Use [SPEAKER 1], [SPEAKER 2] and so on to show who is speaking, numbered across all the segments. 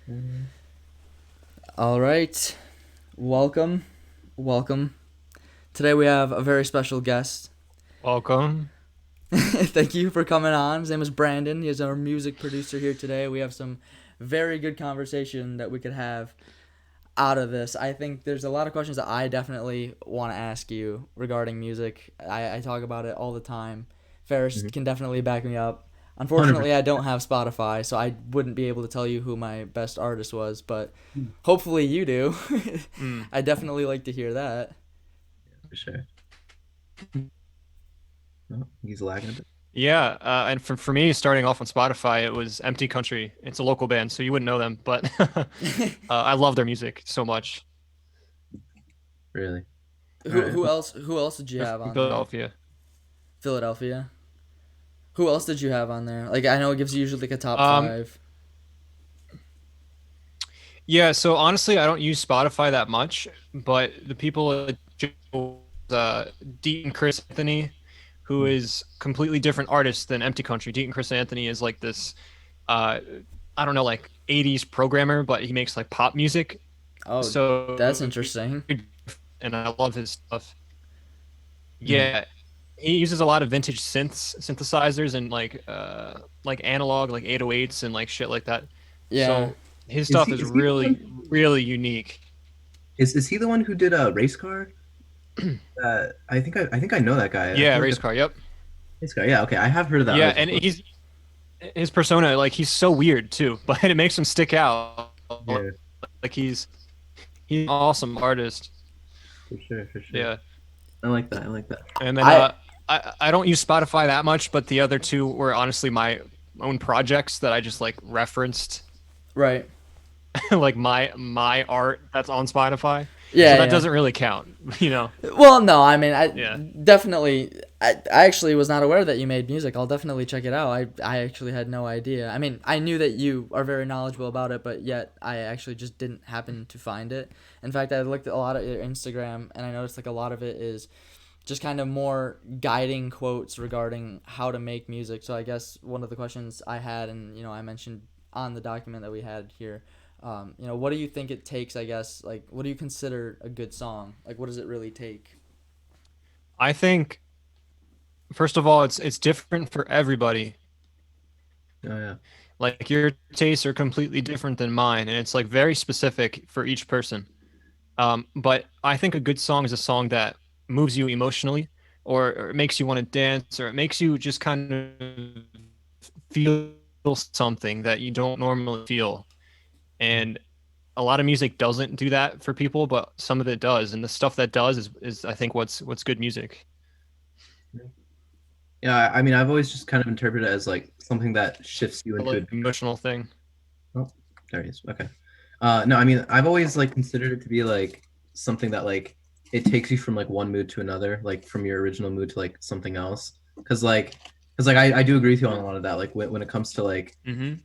[SPEAKER 1] Mm.
[SPEAKER 2] All right. Welcome. Welcome. Today we have a very special guest.
[SPEAKER 1] Welcome.
[SPEAKER 2] Thank you for coming on. His name is Brandon. He is our music producer here today. We have some very good conversation that we could have out of this. I think there's a lot of questions that I definitely want to ask you regarding music. I talk about it all the time. Ferris
[SPEAKER 1] Mhm.
[SPEAKER 2] can definitely back me up. Unfortunately, I
[SPEAKER 1] 100%.
[SPEAKER 2] don't have Spotify, so I wouldn't be able to tell you who my best artist was, but
[SPEAKER 1] Mm.
[SPEAKER 2] hopefully you do.
[SPEAKER 1] Mm.
[SPEAKER 2] I definitely like to hear that.
[SPEAKER 1] For sure. Oh, he's lagging a bit.
[SPEAKER 3] Yeah, and for me, starting off on Spotify, it was Empty Country. It's a local band, so you wouldn't know them, but I love their music so much.
[SPEAKER 1] Really? All
[SPEAKER 2] who
[SPEAKER 1] right.
[SPEAKER 2] who
[SPEAKER 1] Well,
[SPEAKER 2] else who else did you
[SPEAKER 3] They're
[SPEAKER 2] have
[SPEAKER 3] from
[SPEAKER 2] on there?
[SPEAKER 3] Philadelphia.
[SPEAKER 2] Philadelphia. Who else did you have on there? Like I know it gives you usually like a top
[SPEAKER 3] Um,
[SPEAKER 2] five.
[SPEAKER 3] yeah, so honestly, I don't use Spotify that much, but the people uh, Deet and Chris Anthony, who
[SPEAKER 1] mm.
[SPEAKER 3] is completely different artist than Empty Country. Deet and Chris Anthony is like this, uh, I don't know, like 80s programmer, but he makes like pop music.
[SPEAKER 2] Oh, that's
[SPEAKER 3] So,
[SPEAKER 2] interesting.
[SPEAKER 3] and I love his stuff.
[SPEAKER 1] Mm.
[SPEAKER 3] Yeah, he uses a lot of vintage synthesizers and like analog like 808s and like shit like that.
[SPEAKER 2] Yeah.
[SPEAKER 3] So his
[SPEAKER 1] Is
[SPEAKER 3] stuff
[SPEAKER 1] he
[SPEAKER 3] is
[SPEAKER 1] is he the
[SPEAKER 3] really
[SPEAKER 1] one
[SPEAKER 3] really unique.
[SPEAKER 1] is he the one who did a race car? I think I know that guy. I
[SPEAKER 3] Yeah,
[SPEAKER 1] feel like
[SPEAKER 3] race
[SPEAKER 1] that's
[SPEAKER 3] car. Yep.
[SPEAKER 1] race car. Yeah, okay. I have heard of that
[SPEAKER 3] Yeah,
[SPEAKER 1] artist
[SPEAKER 3] and
[SPEAKER 1] before.
[SPEAKER 3] he's his persona like he's so weird too, but it makes him stick out.
[SPEAKER 1] Yeah,
[SPEAKER 3] Like he's an awesome artist.
[SPEAKER 1] for sure, for sure.
[SPEAKER 3] Yeah.
[SPEAKER 1] I like that. I like that.
[SPEAKER 3] And then
[SPEAKER 2] I
[SPEAKER 3] I don't use Spotify that much, but the other two were honestly my own projects that I just like referenced
[SPEAKER 2] right.
[SPEAKER 3] like my art that's on Spotify. So
[SPEAKER 2] Yeah,
[SPEAKER 3] that
[SPEAKER 2] yeah.
[SPEAKER 3] doesn't really count, you know.
[SPEAKER 2] Well, no, I mean, I
[SPEAKER 3] Yeah.
[SPEAKER 2] definitely. I actually was not aware that you made music. I'll definitely check it out. I actually had no idea. I mean, I knew that you are very knowledgeable about it, but yet I actually just didn't happen to find it. In fact, I looked at a lot of your Instagram, and I noticed like a lot of it is just kind of more guiding quotes regarding how to make music. So I guess one of the questions I had, and I mentioned on the document that we had here, what do you think it takes? I guess like what do you consider a good song? Like what does it really take?
[SPEAKER 3] I think first of all it's different for everybody.
[SPEAKER 1] Oh yeah.
[SPEAKER 3] Like your tastes are completely different than mine and it's like very specific for each person. But I think a good song is a song that moves you emotionally or it makes you want to dance or it makes you just kind of feel something that you don't normally feel.
[SPEAKER 1] Mm.
[SPEAKER 3] And a lot of music doesn't do that for people, but some of it does. And the stuff that does is I think what's good music.
[SPEAKER 1] Yeah, I mean, I've always just kind of interpreted it as like something that shifts you
[SPEAKER 3] A
[SPEAKER 1] into a
[SPEAKER 3] like, emotional thing.
[SPEAKER 1] Oh, there he is. Okay. No, I mean, I've always like considered it to be like something that like it takes you from like one mood to another, like from your original mood to like something else. Because like I do agree with you on a lot of that. Like when it comes to like
[SPEAKER 3] Hmm.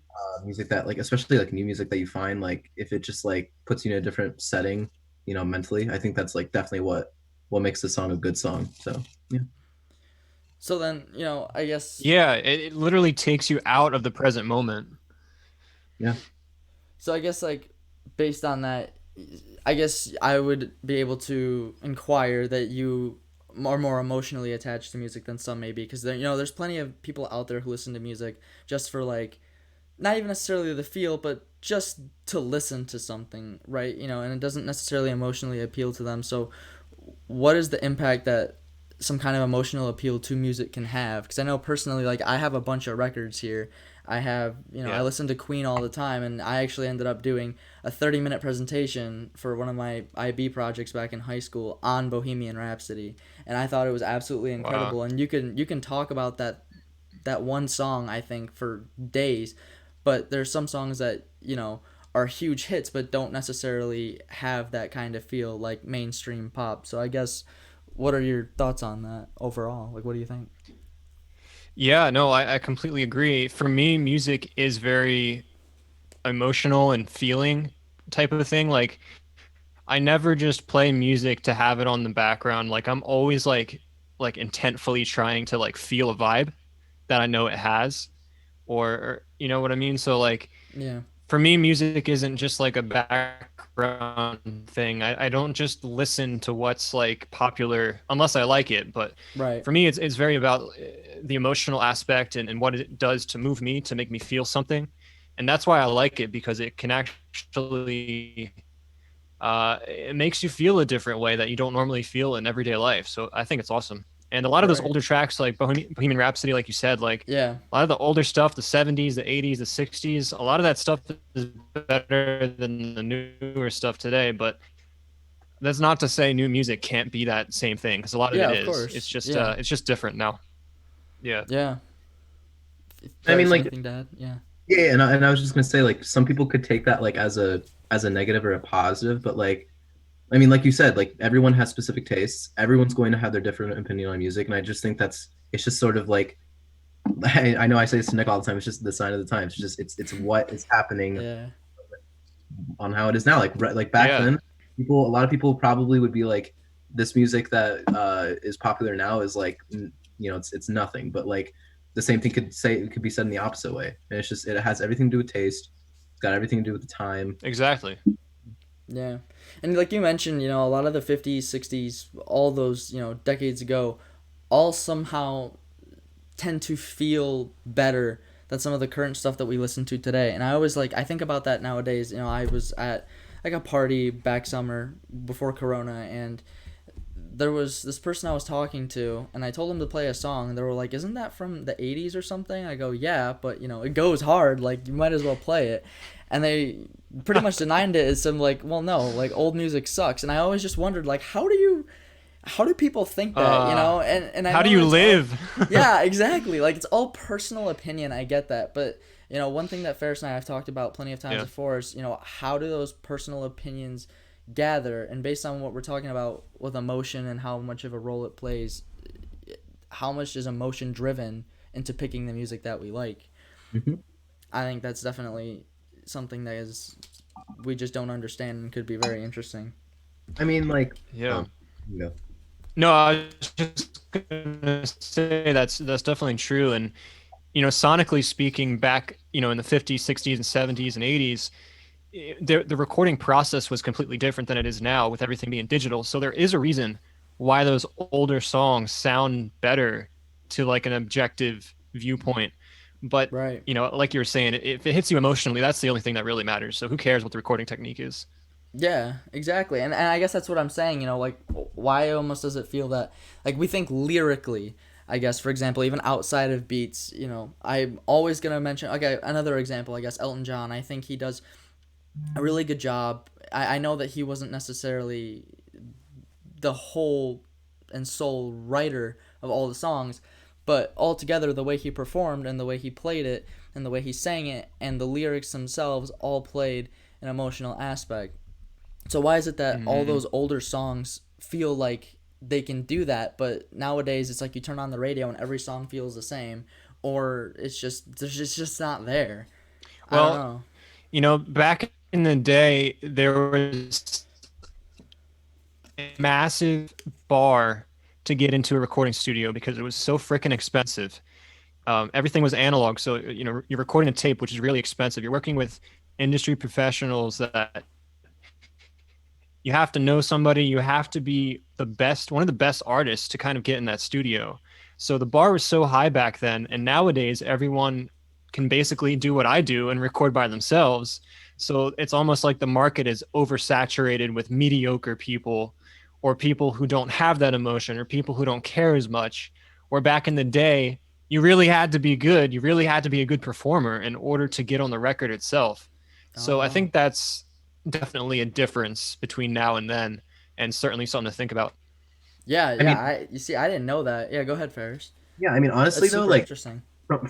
[SPEAKER 1] music that like especially like new music that you find like if it just like puts you in a different setting, mentally, I think that's like definitely what makes the song a good song. So yeah,
[SPEAKER 2] So then, I guess
[SPEAKER 3] Yeah, it literally takes you out of the present moment.
[SPEAKER 1] yeah.
[SPEAKER 2] like based on that, I guess I would be able to inquire that you are more emotionally attached to music than some maybe because there's plenty of people out there who listen to music just for like not even necessarily the feel, but just to listen to something, right? And it doesn't necessarily emotionally appeal to them. So, what is the impact that some kind of emotional appeal to music can have? Because I know personally, like, I have a bunch of records here. I
[SPEAKER 3] Yeah.
[SPEAKER 2] listen to Queen all the time, and I actually ended up doing a 30-minute presentation for one of my IB projects back in high school on Bohemian Rhapsody, and I thought it was absolutely
[SPEAKER 3] Wow.
[SPEAKER 2] incredible. And you can talk about that one song I think for days, but there's some songs that are huge hits but don't necessarily have that kind of feel like mainstream pop. So I guess what are your thoughts on that overall? Like what do you think?
[SPEAKER 3] Yeah, no, I completely agree. For me, music is very emotional and feeling type of thing. Like I never just play music to have it on the background. Like I'm always like intentfully trying to like feel a vibe that I know it has or you know what I mean? So like
[SPEAKER 2] Yeah.
[SPEAKER 3] for me, music isn't just like a background thing. I don't just listen to what's like popular unless I like it. But
[SPEAKER 2] Right.
[SPEAKER 3] for me, it's very about the emotional aspect and what it does to move me, to make me feel something. And that's why I like it, because it can actually it makes you feel a different way that you don't normally feel in everyday life. So I think it's awesome. And a lot of those
[SPEAKER 2] Right.
[SPEAKER 3] older tracks, like Bohemian Rhapsody, like you said, like
[SPEAKER 2] Yeah.
[SPEAKER 3] a lot of the older stuff, the 70s, the 80s, the 60s, a lot of that stuff is better than the newer stuff today. But that's not to say new music can't be that same thing, because a lot of
[SPEAKER 2] Yeah,
[SPEAKER 3] it
[SPEAKER 2] of
[SPEAKER 3] is.
[SPEAKER 2] course. Yeah.
[SPEAKER 3] It's just different now. Yeah.
[SPEAKER 2] Yeah.
[SPEAKER 1] I mean,
[SPEAKER 2] Ferris,
[SPEAKER 1] like,
[SPEAKER 2] anything to add? Yeah.
[SPEAKER 1] yeah, and I was just gonna say, like, some people could take that like as a negative or a positive, but like, I mean, like you said, like everyone has specific tastes. Everyone's going to have their different opinion on music, and I just think that's it's just sort of like I know I say this to Nick all the time. It's just the sign of the times. It's just it's what is happening
[SPEAKER 2] Yeah.
[SPEAKER 1] on how it is now. Like back
[SPEAKER 3] Yeah.
[SPEAKER 1] then, a lot of people probably would be like, this music that is popular now is like, it's nothing. But like the same thing could be said in the opposite way. And it's just it has everything to do with taste. It's got everything to do with the time.
[SPEAKER 3] Exactly.
[SPEAKER 2] Yeah. And like you mentioned, a lot of the 50s, 60s, all those, decades ago, all somehow tend to feel better than some of the current stuff that we listen to today. And I always I think about that nowadays. I was at like a party back summer before Corona, and there was this person I was talking to, and I told them to play a song, and they were like, "Isn't that from the 80s or something?" I go, "Yeah, but it goes hard, like you might as well play it." And they pretty much denied it as some like, "Well, no, like old music sucks." And I always just wondered, like, how do people think that, and I
[SPEAKER 3] How do
[SPEAKER 2] know
[SPEAKER 3] you
[SPEAKER 2] it's all,
[SPEAKER 3] live?
[SPEAKER 2] yeah, exactly, like it's all personal opinion. I get that, but one thing that Ferris and I have talked about plenty of times
[SPEAKER 3] Yeah.
[SPEAKER 2] before is how do those personal opinions gather, and based on what we're talking about with emotion and how much of a role it plays, how much is emotion driven into picking the music that we like.
[SPEAKER 1] Mhm.
[SPEAKER 2] I think that's definitely something that is we just don't understand and could be very interesting.
[SPEAKER 1] I mean, like,
[SPEAKER 3] Yeah.
[SPEAKER 1] yeah.
[SPEAKER 3] No, I was just gonna say that's definitely true. And sonically speaking, back in the 50s, 60s, and 70s and 80s, the recording process was completely different than it is now, with everything being digital. So there is a reason why those older songs sound better to like an objective viewpoint. But
[SPEAKER 2] Right.
[SPEAKER 3] like you were saying, if it hits you emotionally, that's the only thing that really matters. So who cares what the recording technique is?
[SPEAKER 2] Yeah, exactly. And I guess that's what I'm saying, like why almost does it feel that like we think lyrically, I guess for example, even outside of beats, I'm always going to mention okay, another example, I guess Elton John. I think he does a really good job. I know that he wasn't necessarily the whole and sole writer of all the songs, but altogether the way he performed and the way he played it and the way he sang it and the lyrics themselves all played an emotional aspect. So why is it that all
[SPEAKER 3] Mm-hmm.
[SPEAKER 2] those older songs feel like they can do that, but nowadays it's like you turn on the radio and every song feels the same, or it's just not there. I don't
[SPEAKER 3] Well,
[SPEAKER 2] know.
[SPEAKER 3] back in the day, there was a massive bar to get into a recording studio because it was so freaking expensive. Everything was analog, so you're recording a tape, which is really expensive. You're working with industry professionals that you have to know somebody. You have to be the best, one of the best artists to kind of get in that studio. So the bar was so high back then, and nowadays everyone can basically do what I do and record by themselves. So it's almost like the market is oversaturated with mediocre people, or people who don't have that emotion, or people who don't care as much. Where back in the day, you really had to be good. You really had to be a good performer in order to get on the record itself. So I
[SPEAKER 2] Oh.
[SPEAKER 3] think that's definitely a difference between now and then, and certainly something to think about.
[SPEAKER 2] Yeah,
[SPEAKER 1] I
[SPEAKER 2] yeah.
[SPEAKER 1] mean,
[SPEAKER 2] I You see, I didn't know that. Yeah, go ahead, Ferris.
[SPEAKER 1] yeah, I mean,
[SPEAKER 2] That's
[SPEAKER 1] honestly though,
[SPEAKER 2] super
[SPEAKER 1] like
[SPEAKER 2] interesting.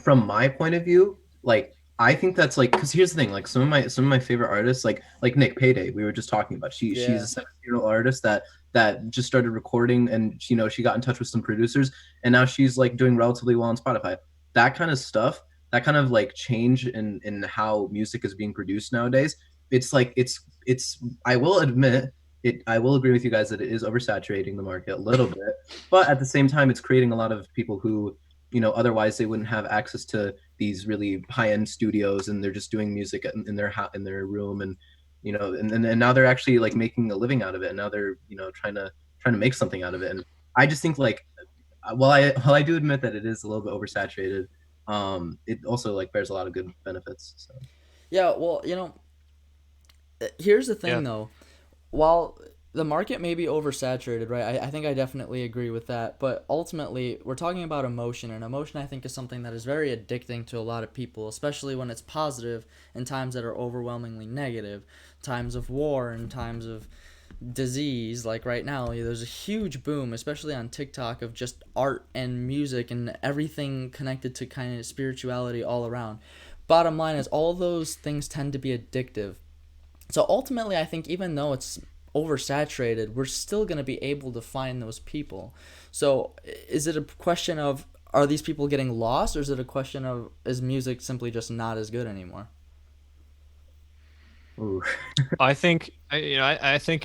[SPEAKER 1] from my point of view, like I think that's like because here's the thing, like some of my favorite artists, like Nick Payday, we were just talking about. She's a
[SPEAKER 2] Yeah.
[SPEAKER 1] 17-year-old artist that just started recording, and she got in touch with some producers, and now she's like doing relatively well on Spotify. That kind of stuff, that kind of like change in how music is being produced nowadays. It's like it's I will admit it. I will agree with you guys that it is oversaturating the market a little bit, but at the same time, it's creating a lot of people who otherwise they wouldn't have access to these really high-end studios, and they're just doing music in their in their room, and and now they're actually like making a living out of it, and now they're trying to make something out of it. And I just think like while I do admit that it is a little bit oversaturated, it also like bears a lot of good benefits. So
[SPEAKER 2] Yeah, well, here's the
[SPEAKER 3] Yeah.
[SPEAKER 2] thing though. While the market may be oversaturated, right? I think I definitely agree with that. But ultimately, we're talking about emotion, and emotion, I think, is something that is very addicting to a lot of people, especially when it's positive in times that are overwhelmingly negative, times of war and times of disease. Like right now, there's a huge boom, especially on TikTok, of just art and music and everything connected to kind of spirituality all around. Bottom line is, all those things tend to be addictive. So ultimately, I think even though it's oversaturated, we're still going to be able to find those people. So is it a question of, are these people getting lost, or is it a question of, is music simply just not as good anymore?
[SPEAKER 1] ooh.
[SPEAKER 3] I think I think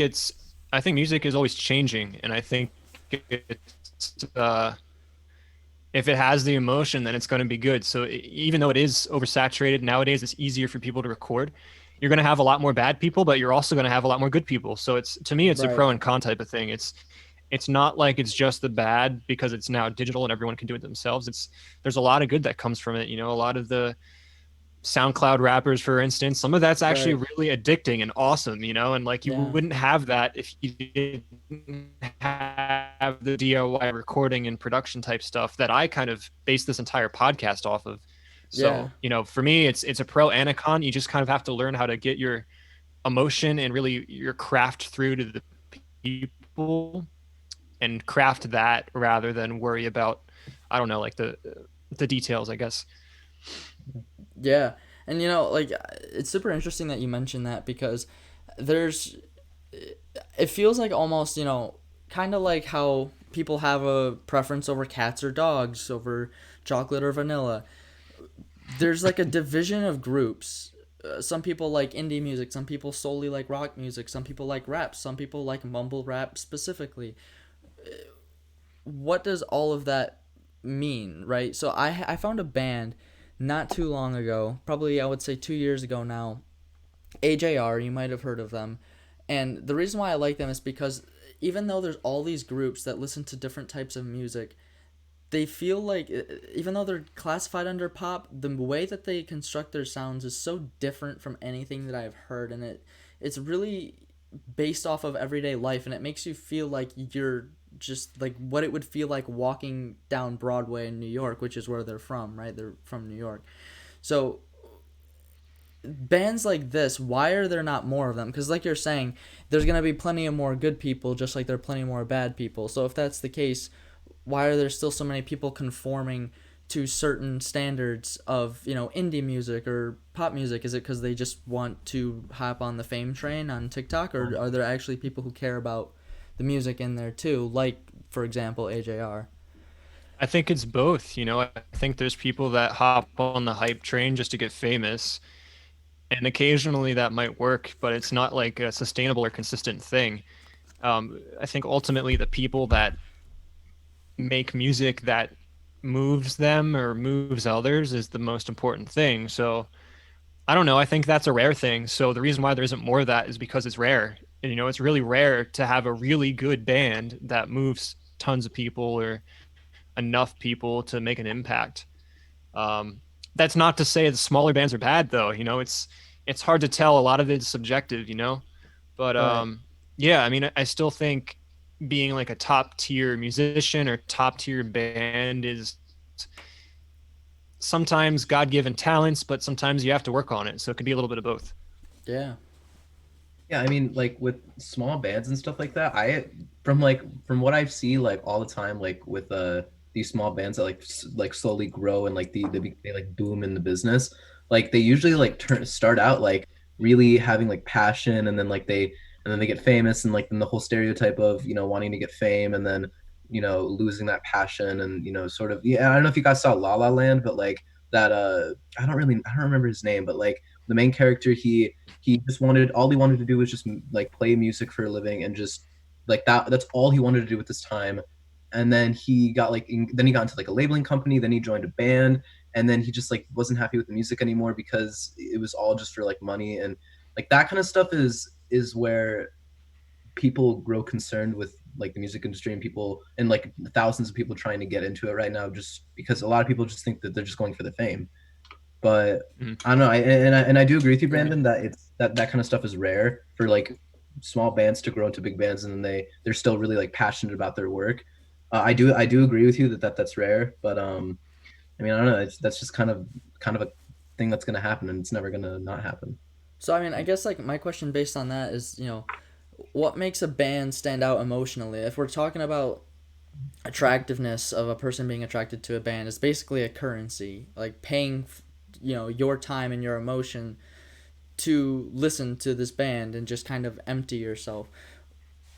[SPEAKER 3] music is always changing, and I think it's if it has the emotion, then it's going to be good. So even though it is oversaturated nowadays, it's easier for people to record. You're going to have a lot more bad people, but you're also going to have a lot more good people. So it's to me, it's a
[SPEAKER 2] Right,
[SPEAKER 3] pro and con type of thing. It's not like it's just the bad because it's now digital and everyone can do it themselves. It's there's a lot of good that comes from it. You know, a lot of the SoundCloud rappers, for instance, some of that's actually
[SPEAKER 2] right.
[SPEAKER 3] really addicting and awesome, you know, and like you
[SPEAKER 2] Yeah,
[SPEAKER 3] wouldn't have that if you didn't have the DIY recording and production type stuff that I kind of base this entire podcast off of.
[SPEAKER 2] yeah,
[SPEAKER 3] So, you know, for me, it's a pro and a con. You just kind of have to learn how to get your emotion and really your craft through to the people and craft that rather than worry about, I don't know, like the details, I guess.
[SPEAKER 2] yeah. And like, it's super interesting that you mentioned that, because there's it feels like almost, kind of like how people have a preference over cats or dogs over chocolate or vanilla. There's like a division of groups. Some people like indie music, some people solely like rock music, some people like rap, some people like mumble rap specifically. What does all of that mean, right? So I found a band not too long ago, probably I would say 2 years ago now. AJR, you might have heard of them. And the reason why I like them is because even though there's all these groups that listen to different types of music, they feel like, even though they're classified under pop, the way that they construct their sounds is so different from anything that I've heard, and it's really based off of everyday life, and it makes you feel like you're just like what it would feel like walking down Broadway in New York, which is where they're from, right? They're from New York. So bands like this, why are there not more of them? Because like you're saying, there's going to be plenty of more good people, just like there are plenty more bad people. So if that's the case, why are there still so many people conforming to certain standards of, indie music or pop music? Is it because they just want to hop on the fame train on TikTok, or are there actually people who care about the music in there too, like, for example, AJR?
[SPEAKER 3] I think it's both. You know, I think there's people that hop on the hype train just to get famous, and occasionally that might work, but it's not like a sustainable or consistent thing. I think ultimately the people that make music that moves them or moves others is the most important thing. So I don't know. I think that's a rare thing. So the reason why there isn't more of that is because it's rare. And, you know, it's really rare to have a really good band that moves tons of people or enough people to make an impact. Um, that's not to say the smaller bands are bad, though. You know, it's hard to tell. A lot of it's subjective, you know. But
[SPEAKER 2] Right.
[SPEAKER 3] yeah, I mean, I still think being like a top tier musician or top tier band is sometimes God given talents, but sometimes you have to work on it. So it could be a little bit of both.
[SPEAKER 2] Yeah.
[SPEAKER 1] Yeah, I mean, like with small bands and stuff like that, from what I've seen like all the time, like with these small bands that like slowly grow and like they like boom in the business. Like they usually like start out like really having like passion, and then they get famous, and like then the whole stereotype of wanting to get fame, and then losing that passion, and sort of, yeah. I don't know if you guys saw La La Land, but like that I don't remember his name, but like the main character, he just wanted all he wanted to do was just like play music for a living, and just like that's all he wanted to do with his time. And then he got into like a labeling company, then he joined a band, and then he just like wasn't happy with the music anymore because it was all just for like money, and like that kind of stuff is where people grow concerned with like the music industry, and people and like thousands of people trying to get into it right now just because a lot of people just think that they're just going for the fame. But
[SPEAKER 3] Mhm.
[SPEAKER 1] I don't know. And I do agree with you,
[SPEAKER 2] Yeah.
[SPEAKER 1] Brandon, that it's that kind of stuff is rare for like small bands to grow into big bands, and then they're still really like passionate about their work. I do agree with you that's rare, but I mean I don't know. That's just kind of a thing that's gonna happen, and it's never gonna not happen.
[SPEAKER 2] So I mean, I guess like my question based on that is, what makes a band stand out emotionally? If we're talking about attractiveness of a person being attracted to a band, it's basically a currency, like paying, your time and your emotion to listen to this band and just kind of empty yourself.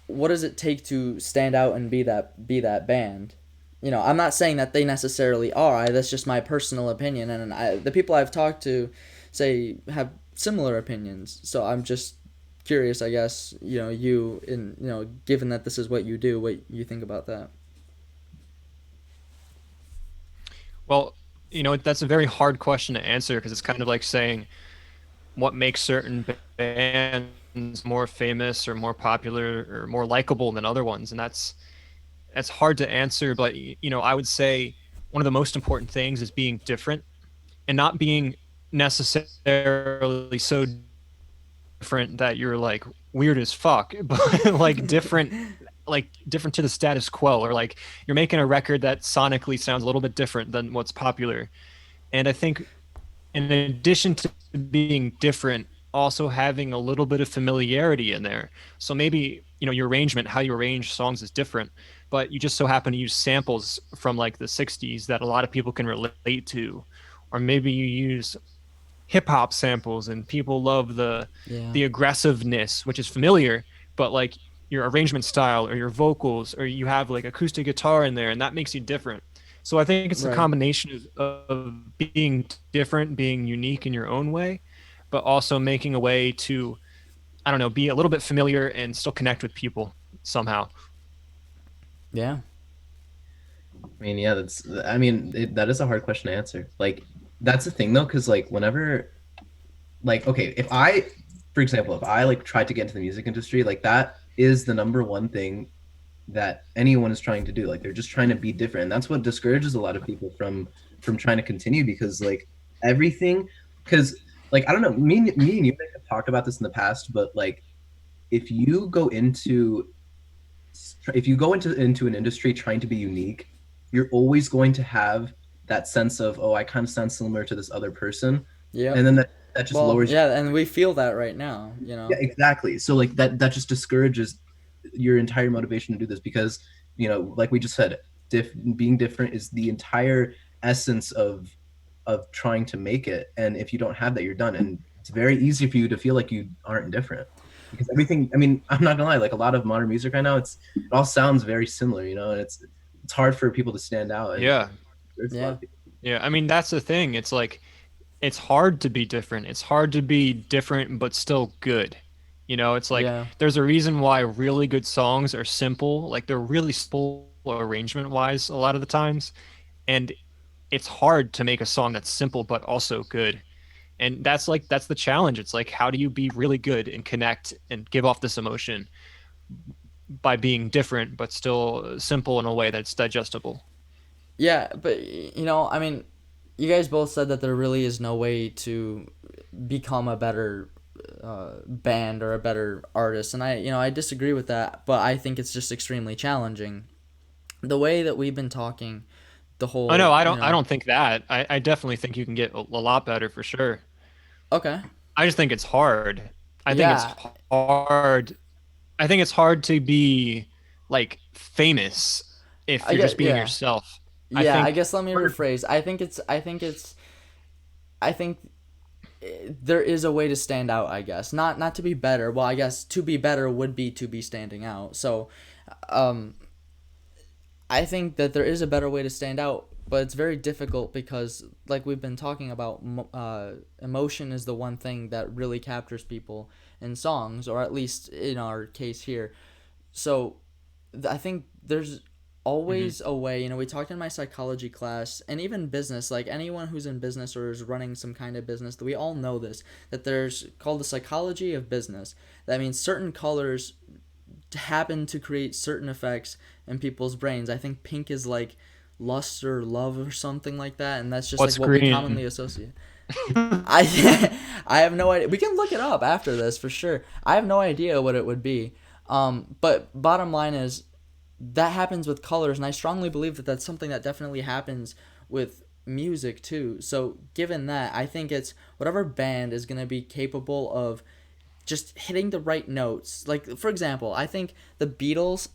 [SPEAKER 2] What does it take to stand out and be that band? I'm not saying that they necessarily are. That's just my personal opinion, and the people I've talked to say have similar opinions. So I'm just curious, I guess, given that this is what you do, what you think about that.
[SPEAKER 3] Well, that's a very hard question to answer because it's kind of like saying what makes certain bands more famous or more popular or more likable than other ones, and that's hard to answer. But I would say one of the most important things is being different and not being necessarily so different that you're like weird as fuck, but like different to the status quo, or like you're making a record that sonically sounds a little bit different than what's popular. And I think in addition to being different, also having a little bit of familiarity in there. So maybe, your arrangement, how you arrange songs is different, but you just so happen to use samples from like the 60s that a lot of people can relate to. Or maybe you use hip hop samples and people love the
[SPEAKER 2] Yeah.
[SPEAKER 3] the aggressiveness, which is familiar, but like your arrangement style or your vocals, or you have like acoustic guitar in there and that makes you different. So I think it's a
[SPEAKER 2] Right.
[SPEAKER 3] combination of being different, being unique in your own way, but also making a way to, I don't know, be a little bit familiar and still connect with people somehow.
[SPEAKER 2] Yeah.
[SPEAKER 1] I mean, yeah, that is a hard question to answer. Like, that's the thing though, because like whenever, like, okay, for example, if I like tried to get into the music industry, like that is the number one thing that anyone is trying to do. Like, they're just trying to be different, and that's what discourages a lot of people from trying to continue because like everything, because like I don't know, me and you have talked about this in the past, but like if you go into into an industry trying to be unique, you're always going to have that sense of, oh, I kind of sound similar to this other person, and
[SPEAKER 2] Yep.
[SPEAKER 1] then that just
[SPEAKER 2] Well,
[SPEAKER 1] lowers your,
[SPEAKER 2] yeah, and we feel that right now.
[SPEAKER 1] yeah, exactly. So like that just discourages your entire motivation to do this because like we just said, being different is the entire essence of trying to make it, and if you don't have that, you're done, and it's very easy for you to feel like you aren't different because everything, I mean, I'm not gonna lie, like a lot of modern music right now, it all sounds very similar, and it's hard for people to stand out, and
[SPEAKER 3] Yeah.
[SPEAKER 1] there's a lot
[SPEAKER 2] Yeah.
[SPEAKER 1] of people.
[SPEAKER 3] Yeah. I mean, that's the thing. It's like, it's hard to be different. It's hard to be different but still good. It's like
[SPEAKER 2] Yeah.
[SPEAKER 3] there's a reason why really good songs are simple. Like they're really simple arrangement wise a lot of the times. And it's hard to make a song that's simple but also good. And that's the challenge. It's like how do you be really good and connect and give off this emotion by being different but still simple in a way that's digestible.
[SPEAKER 2] Yeah, but I mean, you guys both said that there really is no way to become a better band or a better artist, and I disagree with that. But I think it's just extremely challenging. The way that we've been talking, the
[SPEAKER 3] Oh no,
[SPEAKER 2] whole,
[SPEAKER 3] I don't think that. I definitely think you can get a lot better for sure.
[SPEAKER 2] okay,
[SPEAKER 3] I just think it's hard. I think it's
[SPEAKER 2] yeah,
[SPEAKER 3] hard. I think it's hard to be like famous if
[SPEAKER 2] I
[SPEAKER 3] you're just
[SPEAKER 2] get,
[SPEAKER 3] being
[SPEAKER 2] yeah,
[SPEAKER 3] yourself. I
[SPEAKER 2] yeah. I
[SPEAKER 3] think
[SPEAKER 2] guess let me rephrase. I think there is a way to stand out. I guess not to be better. Well, I guess to be better would be to be standing out. So, um, I think that there is a better way to stand out, but it's very difficult because, like we've been talking about, emotion is the one thing that really captures people in songs, or at least in our case here. So, I think there's
[SPEAKER 3] Hmm.
[SPEAKER 2] always a way, we talked in my psychology class and even business, like anyone who's in business or is running some kind of business, we all know this, that there's called the psychology of business. That means certain colors happen to create certain effects in people's brains. I think pink is like lust or love or something like that, and that's just like
[SPEAKER 3] What's
[SPEAKER 2] what we
[SPEAKER 3] green?
[SPEAKER 2] commonly associate. I I have no idea. We can look it up after this for sure. I have no idea what it would be. But bottom line is that happens with colors, and I strongly believe that that's something that definitely happens with music too. So given that, I think it's whatever band is gonna be capable of just hitting the right notes. Like for example, I think the Beatles,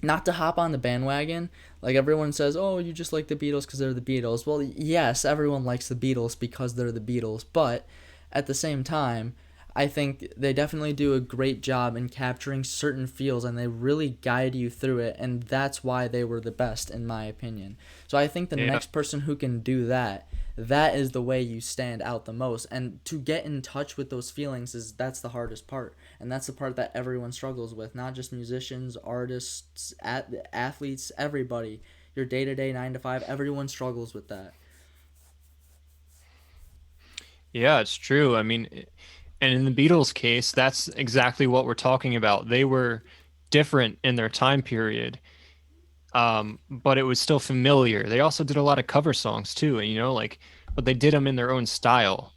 [SPEAKER 2] not to hop on the bandwagon, like everyone says, oh, you just like the Beatles because they're the Beatles. Well, yes, everyone likes the Beatles because they're the Beatles, but at the same time, I think they definitely do a great job in capturing certain feels and they really guide you through it, and that's why they were the best, in my opinion. So I think the
[SPEAKER 3] Yeah.
[SPEAKER 2] next person who can do that, that is the way you stand out the most. And to get in touch with those feelings is that's the hardest part, and that's the part that everyone struggles with, not just musicians, artists, athletes, everybody. Your day-to-day 9 to 5, everyone struggles with that.
[SPEAKER 3] Yeah, it's true. I mean, and in the Beatles case, that's exactly what we're talking about. They were different in their time period, but it was still familiar. They also did a lot of cover songs too, and like, but they did them in their own style,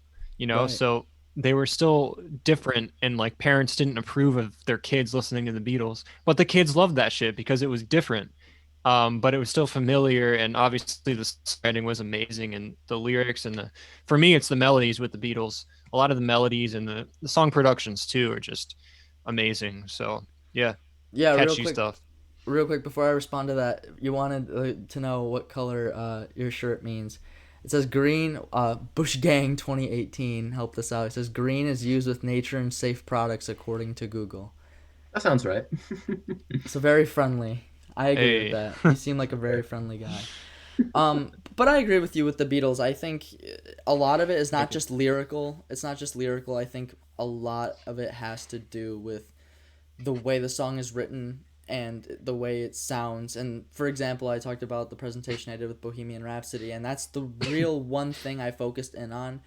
[SPEAKER 2] Right.
[SPEAKER 3] so they were still different, and like parents didn't approve of their kids listening to the Beatles, but the kids loved that shit because it was different. But it was still familiar, and obviously the writing was amazing, and the lyrics and for me, it's the melodies with the Beatles. A lot of the melodies and the song productions too are just amazing. So yeah,
[SPEAKER 2] Yeah,
[SPEAKER 3] catchy stuff.
[SPEAKER 2] real quick before I respond to that, you wanted to know what color your shirt means. It says green. Bush Gang 2018 helped us out. It says green is used with nature and safe products according to Google.
[SPEAKER 1] That sounds right.
[SPEAKER 2] So very friendly. I agree with
[SPEAKER 3] Hey.
[SPEAKER 2] that. You seem like a very friendly guy. But I agree with you with the Beatles. I think a lot of it is not
[SPEAKER 3] Thank you.
[SPEAKER 2] just lyrical. It's not just lyrical. I think a lot of it has to do with the way the song is written and the way it sounds. And for example, I talked about the presentation I did with Bohemian Rhapsody, and that's the real one thing I focused in on.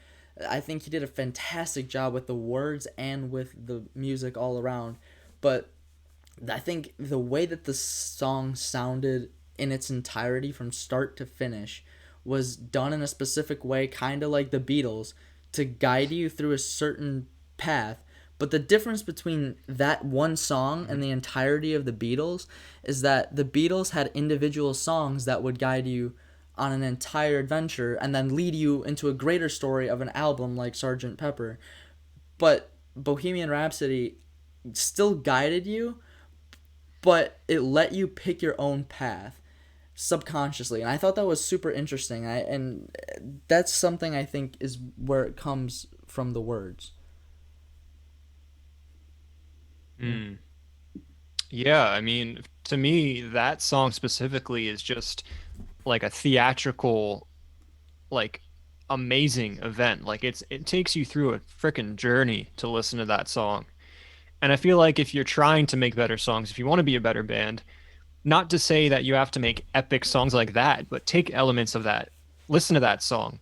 [SPEAKER 2] I think he did a fantastic job with the words and with the music all around. But I think the way that the song sounded in its entirety from start to finish was done in a specific way, kind of like the Beatles, to guide you through a certain path. But the difference between that one song and the entirety of the Beatles is that the Beatles had individual songs that would guide you on an entire adventure and then lead you into a greater story of an album like Sgt. Pepper. But Bohemian Rhapsody still guided you, but it let you pick your own path subconsciously, and I thought that was super interesting. And that's something I think is where it comes from the words. Yeah.
[SPEAKER 3] Mm. Yeah, I mean, to me, that song specifically is just like a theatrical, like amazing event. Like it takes you through a freaking journey to listen to that song. And I feel like if you're trying to make better songs, if you want to be a better band, not to say that you have to make epic songs like that, but take elements of that, listen to that song.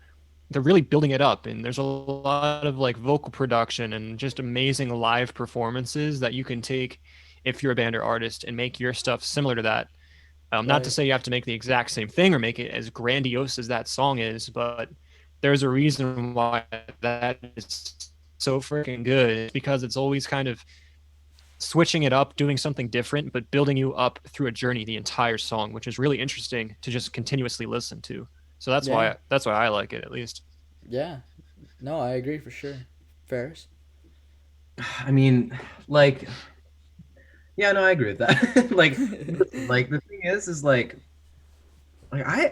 [SPEAKER 3] They're really building it up, and there's a lot of like vocal production and just amazing live performances that you can take if you're a band or artist and make your stuff similar to that. Not to
[SPEAKER 2] Right.
[SPEAKER 3] say you have to make the exact same thing or make it as grandiose as that song is, but there's a reason why that is so freaking good. It's because it's always kind of switching it up, doing something different, but building you up through a journey the entire song, which is really interesting to just continuously listen to. So
[SPEAKER 2] Yeah.
[SPEAKER 3] that's why I like it at least.
[SPEAKER 2] Yeah. No, I agree for sure. Ferris.
[SPEAKER 1] I mean, like, yeah, no, I agree with that. Like, listen, like the thing is like I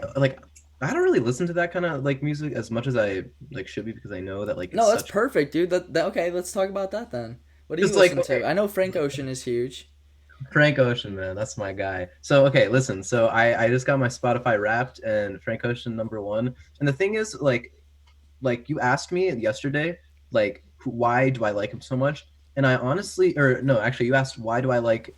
[SPEAKER 1] don't really listen to that kind of like music as much as I like should be because I know that like it's
[SPEAKER 2] No, that's
[SPEAKER 1] such
[SPEAKER 2] perfect, dude. That okay. Let's talk about that then. What do you
[SPEAKER 1] because like
[SPEAKER 2] listen
[SPEAKER 1] okay,
[SPEAKER 2] to? I know Frank Ocean is huge.
[SPEAKER 1] Frank Ocean, man, that's my guy. So okay, listen. So I just got my Spotify Wrapped and Frank Ocean number one. And the thing is, like you asked me yesterday, like why do I like him so much? And I honestly, or no, actually, you asked why do I like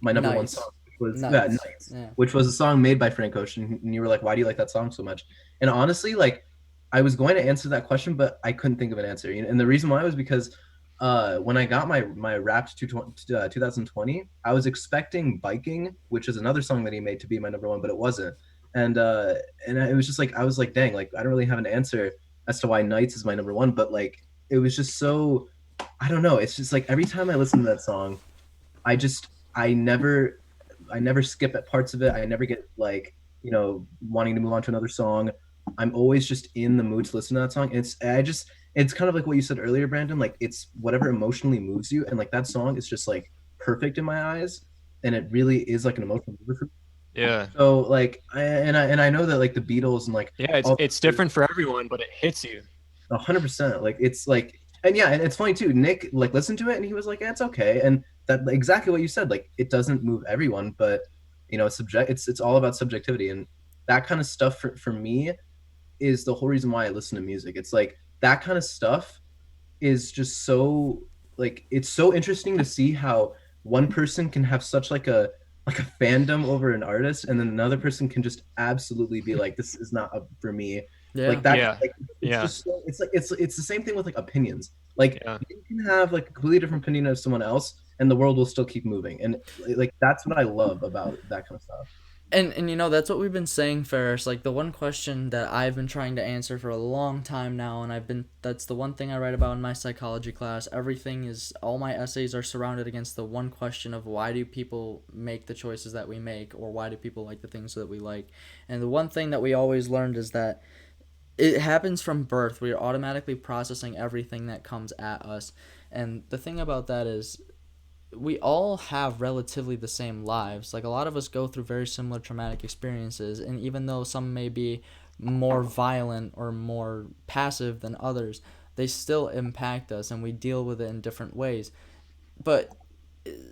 [SPEAKER 1] my number one
[SPEAKER 2] Nice.
[SPEAKER 1] song? was
[SPEAKER 2] Nights.
[SPEAKER 1] Nights,
[SPEAKER 2] Yeah.
[SPEAKER 1] which was a song made by Frank Ocean, and you were like, "Why do you like that song so much?" And honestly, like, I was going to answer that question, but I couldn't think of an answer. And the reason why was because when I got my Wrapped 2020, I was expecting Biking, which is another song that he made, to be my number one, but it wasn't. And and it was just like I was like, dang, like I don't really have an answer as to why Nights is my number one, but like it was just so I don't know. It's just like every time I listen to that song, I just I never skip at parts of it. I never get like, wanting to move on to another song. I'm always just in the mood to listen to that song. It's kind of like what you said earlier, Brandon. Like it's whatever emotionally moves you, and like that song is just like perfect in my eyes, and it really is like an emotional mover for me.
[SPEAKER 3] Yeah.
[SPEAKER 1] So like, I know that like the Beatles and like
[SPEAKER 3] Yeah, it's
[SPEAKER 1] all
[SPEAKER 3] it's different for everyone, but it hits you.
[SPEAKER 1] 100%. Like it's like, and yeah, and it's funny too. Nick like listened to it and he was like, "Yeah, it's okay." And that like, exactly what you said. Like it doesn't move everyone, but it's subject. It's all about subjectivity, and that kind of stuff for me is the whole reason why I listen to music. It's like that kind of stuff is just so like it's so interesting to see how one person can have such like a fandom over an artist, and then another person can just absolutely be like, this is not for me.
[SPEAKER 2] Yeah.
[SPEAKER 1] Like that,
[SPEAKER 3] Yeah.
[SPEAKER 1] like it's
[SPEAKER 3] Yeah.
[SPEAKER 1] just so, it's like it's the same thing with like opinions. Like
[SPEAKER 3] Yeah.
[SPEAKER 1] you can have like a completely different opinion of someone else, and the world will still keep moving. And like that's what I love about that kind of stuff.
[SPEAKER 2] And that's what we've been saying, Ferris. Like the one question that I've been trying to answer for a long time now, and that's the one thing I write about in my psychology class. Everything is all my essays are surrounded against the one question of why do people make the choices that we make, or why do people like the things that we like. And the one thing that we always learned is that it happens from birth. We are automatically processing everything that comes at us. And the thing about that is we all have relatively the same lives. Like a lot of us go through very similar traumatic experiences, and even though some may be more violent or more passive than others, they still impact us and we deal with it in different ways. But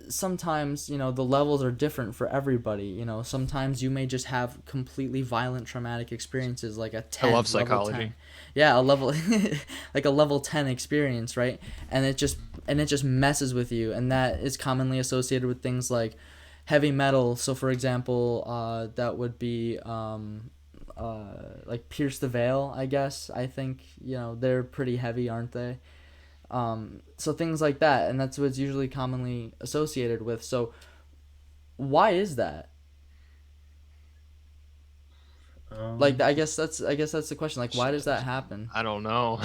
[SPEAKER 2] sometimes the levels are different for everybody. Sometimes you may just have completely violent traumatic experiences, like a
[SPEAKER 3] I love
[SPEAKER 2] 10 level 10.
[SPEAKER 3] psychology.
[SPEAKER 2] Yeah, a level like a level 10 experience, right? And it just messes with you, and that is commonly associated with things like heavy metal. So for example, that would be like Pierce the Veil, I guess. I think they're pretty heavy, aren't they? So things like that, and that's what's usually commonly associated with. So why is that? Like,
[SPEAKER 1] Um,
[SPEAKER 2] I guess that's the question. Like, why does that happen?
[SPEAKER 3] I don't know.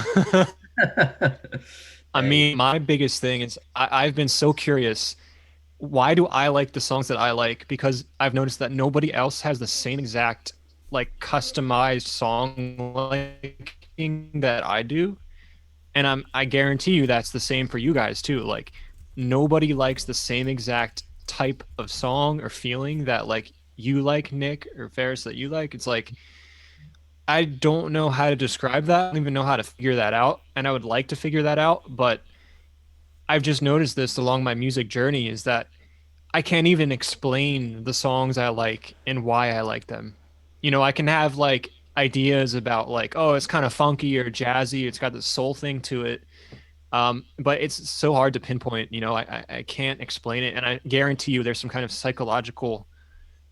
[SPEAKER 3] I
[SPEAKER 1] Dang.
[SPEAKER 3] mean, my biggest thing is I've been so curious. Why do I like the songs that I like? Because I've noticed that nobody else has the same exact like customized song liking that I do. And I guarantee you that's the same for you guys too. Like nobody likes the same exact type of song or feeling that like you like, Nick, or Ferris, that you like. It's like I don't know how to describe that. I don't even know how to figure that out. And I would like to figure that out, but I've just noticed this along my music journey is that I can't even explain the songs I like and why I like them. I can have like ideas about like, oh, it's kind of funky or jazzy. It's got this soul thing to it. But it's so hard to pinpoint. I can't explain it. And I guarantee you there's some kind of psychological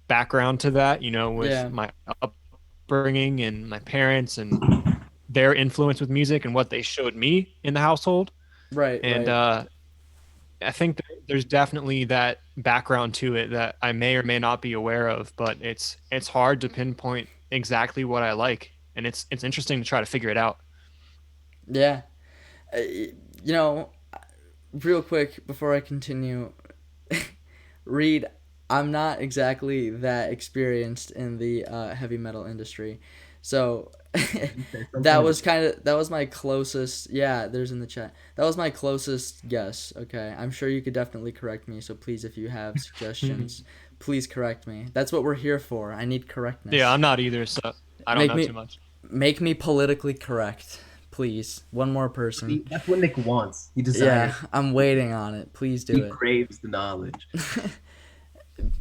[SPEAKER 3] background to that, with
[SPEAKER 2] Yeah,
[SPEAKER 3] my upbringing and my parents and their influence with music and what they showed me in the household.
[SPEAKER 2] right,
[SPEAKER 3] And
[SPEAKER 2] right.
[SPEAKER 3] I think there's definitely that background to it that I may or may not be aware of, but it's hard to pinpoint exactly what I like, and it's interesting to try to figure it out.
[SPEAKER 2] Yeah. You know, real quick before I continue, Reed, I'm not exactly that experienced in the heavy metal industry, so
[SPEAKER 1] Did you say something in the
[SPEAKER 2] that was my closest. Yeah, there's in the chat. That was my closest guess. Okay, I'm sure you could definitely correct me. So please, if you have suggestions, please correct me. That's what we're here for. I need
[SPEAKER 3] Yeah,
[SPEAKER 2] correctness.
[SPEAKER 3] I'm not either, so I don't
[SPEAKER 2] Make
[SPEAKER 3] know too
[SPEAKER 2] me
[SPEAKER 3] much.
[SPEAKER 2] make me politically correct, please. One more person.
[SPEAKER 1] See, that's what Nick wants. He
[SPEAKER 2] Yeah,
[SPEAKER 1] desires.
[SPEAKER 2] I'm waiting on it. Please
[SPEAKER 1] He
[SPEAKER 2] do it.
[SPEAKER 1] craves the knowledge.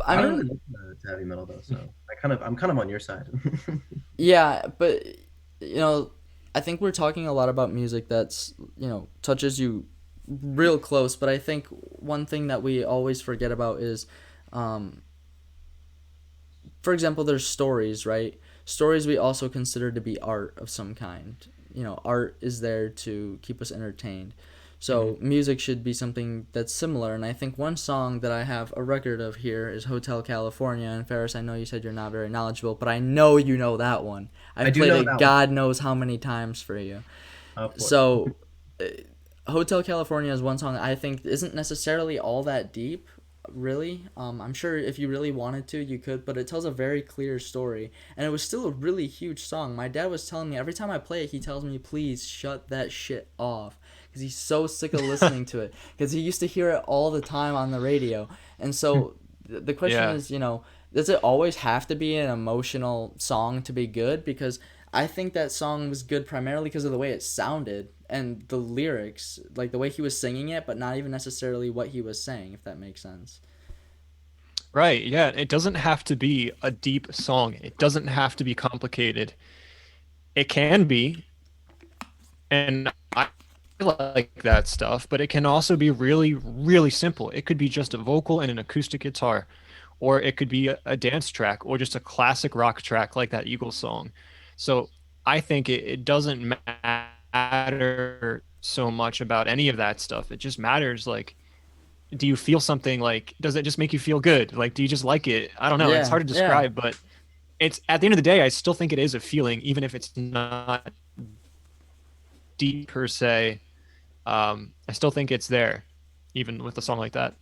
[SPEAKER 2] I
[SPEAKER 1] I don't
[SPEAKER 2] mean,
[SPEAKER 1] really listen to heavy metal though, so I'm kind of on your side.
[SPEAKER 2] yeah, but you know, I think we're talking a lot about music that's touches you real close. But I think one thing that we always forget about is, um, for example, there's stories, right? Stories we also consider to be art of some kind. Art is there to keep us entertained.
[SPEAKER 3] Hmm.
[SPEAKER 2] So music should be something that's similar. And I think one song that I have a record of here is Hotel California. And Ferris, I know you said you're not very knowledgeable, but I know you know that one.
[SPEAKER 1] I
[SPEAKER 2] I've
[SPEAKER 1] do
[SPEAKER 2] played
[SPEAKER 1] know
[SPEAKER 2] it
[SPEAKER 1] that one.
[SPEAKER 2] God knows how many times for you.
[SPEAKER 1] Of course.
[SPEAKER 2] So Hotel California is one song I think isn't necessarily all that deep, really. I'm sure if you really wanted to, you could, but it tells a very clear story. And it was still a really huge song. My dad was telling me every time I play it, he tells me, please shut that shit off. Because he's so sick of listening to it. Because he used to hear it all the time on the radio. And so the question
[SPEAKER 3] Yeah.
[SPEAKER 2] is, does it always have to be an emotional song to be good? Because I think that song was good primarily because of the way it sounded and the lyrics, like the way he was singing it, but not even necessarily what he was saying, if that makes sense.
[SPEAKER 3] Right. Yeah. It doesn't have to be a deep song. It doesn't have to be complicated. It can be, and I like that stuff, but it can also be really, really simple. It could be just a vocal and an acoustic guitar, or it could be a dance track, or just a classic rock track like that Eagles song. So I think it doesn't matter so much about any of that stuff. It just matters like, do you feel something? Like, does it just make you feel good? Like, do you just like it? I don't know. It's
[SPEAKER 2] Yeah,
[SPEAKER 3] hard to
[SPEAKER 2] yeah.
[SPEAKER 3] describe, but it's at the end of the day, I still think it is a feeling, even if it's not deep per se. I still think it's there, even with a song like that.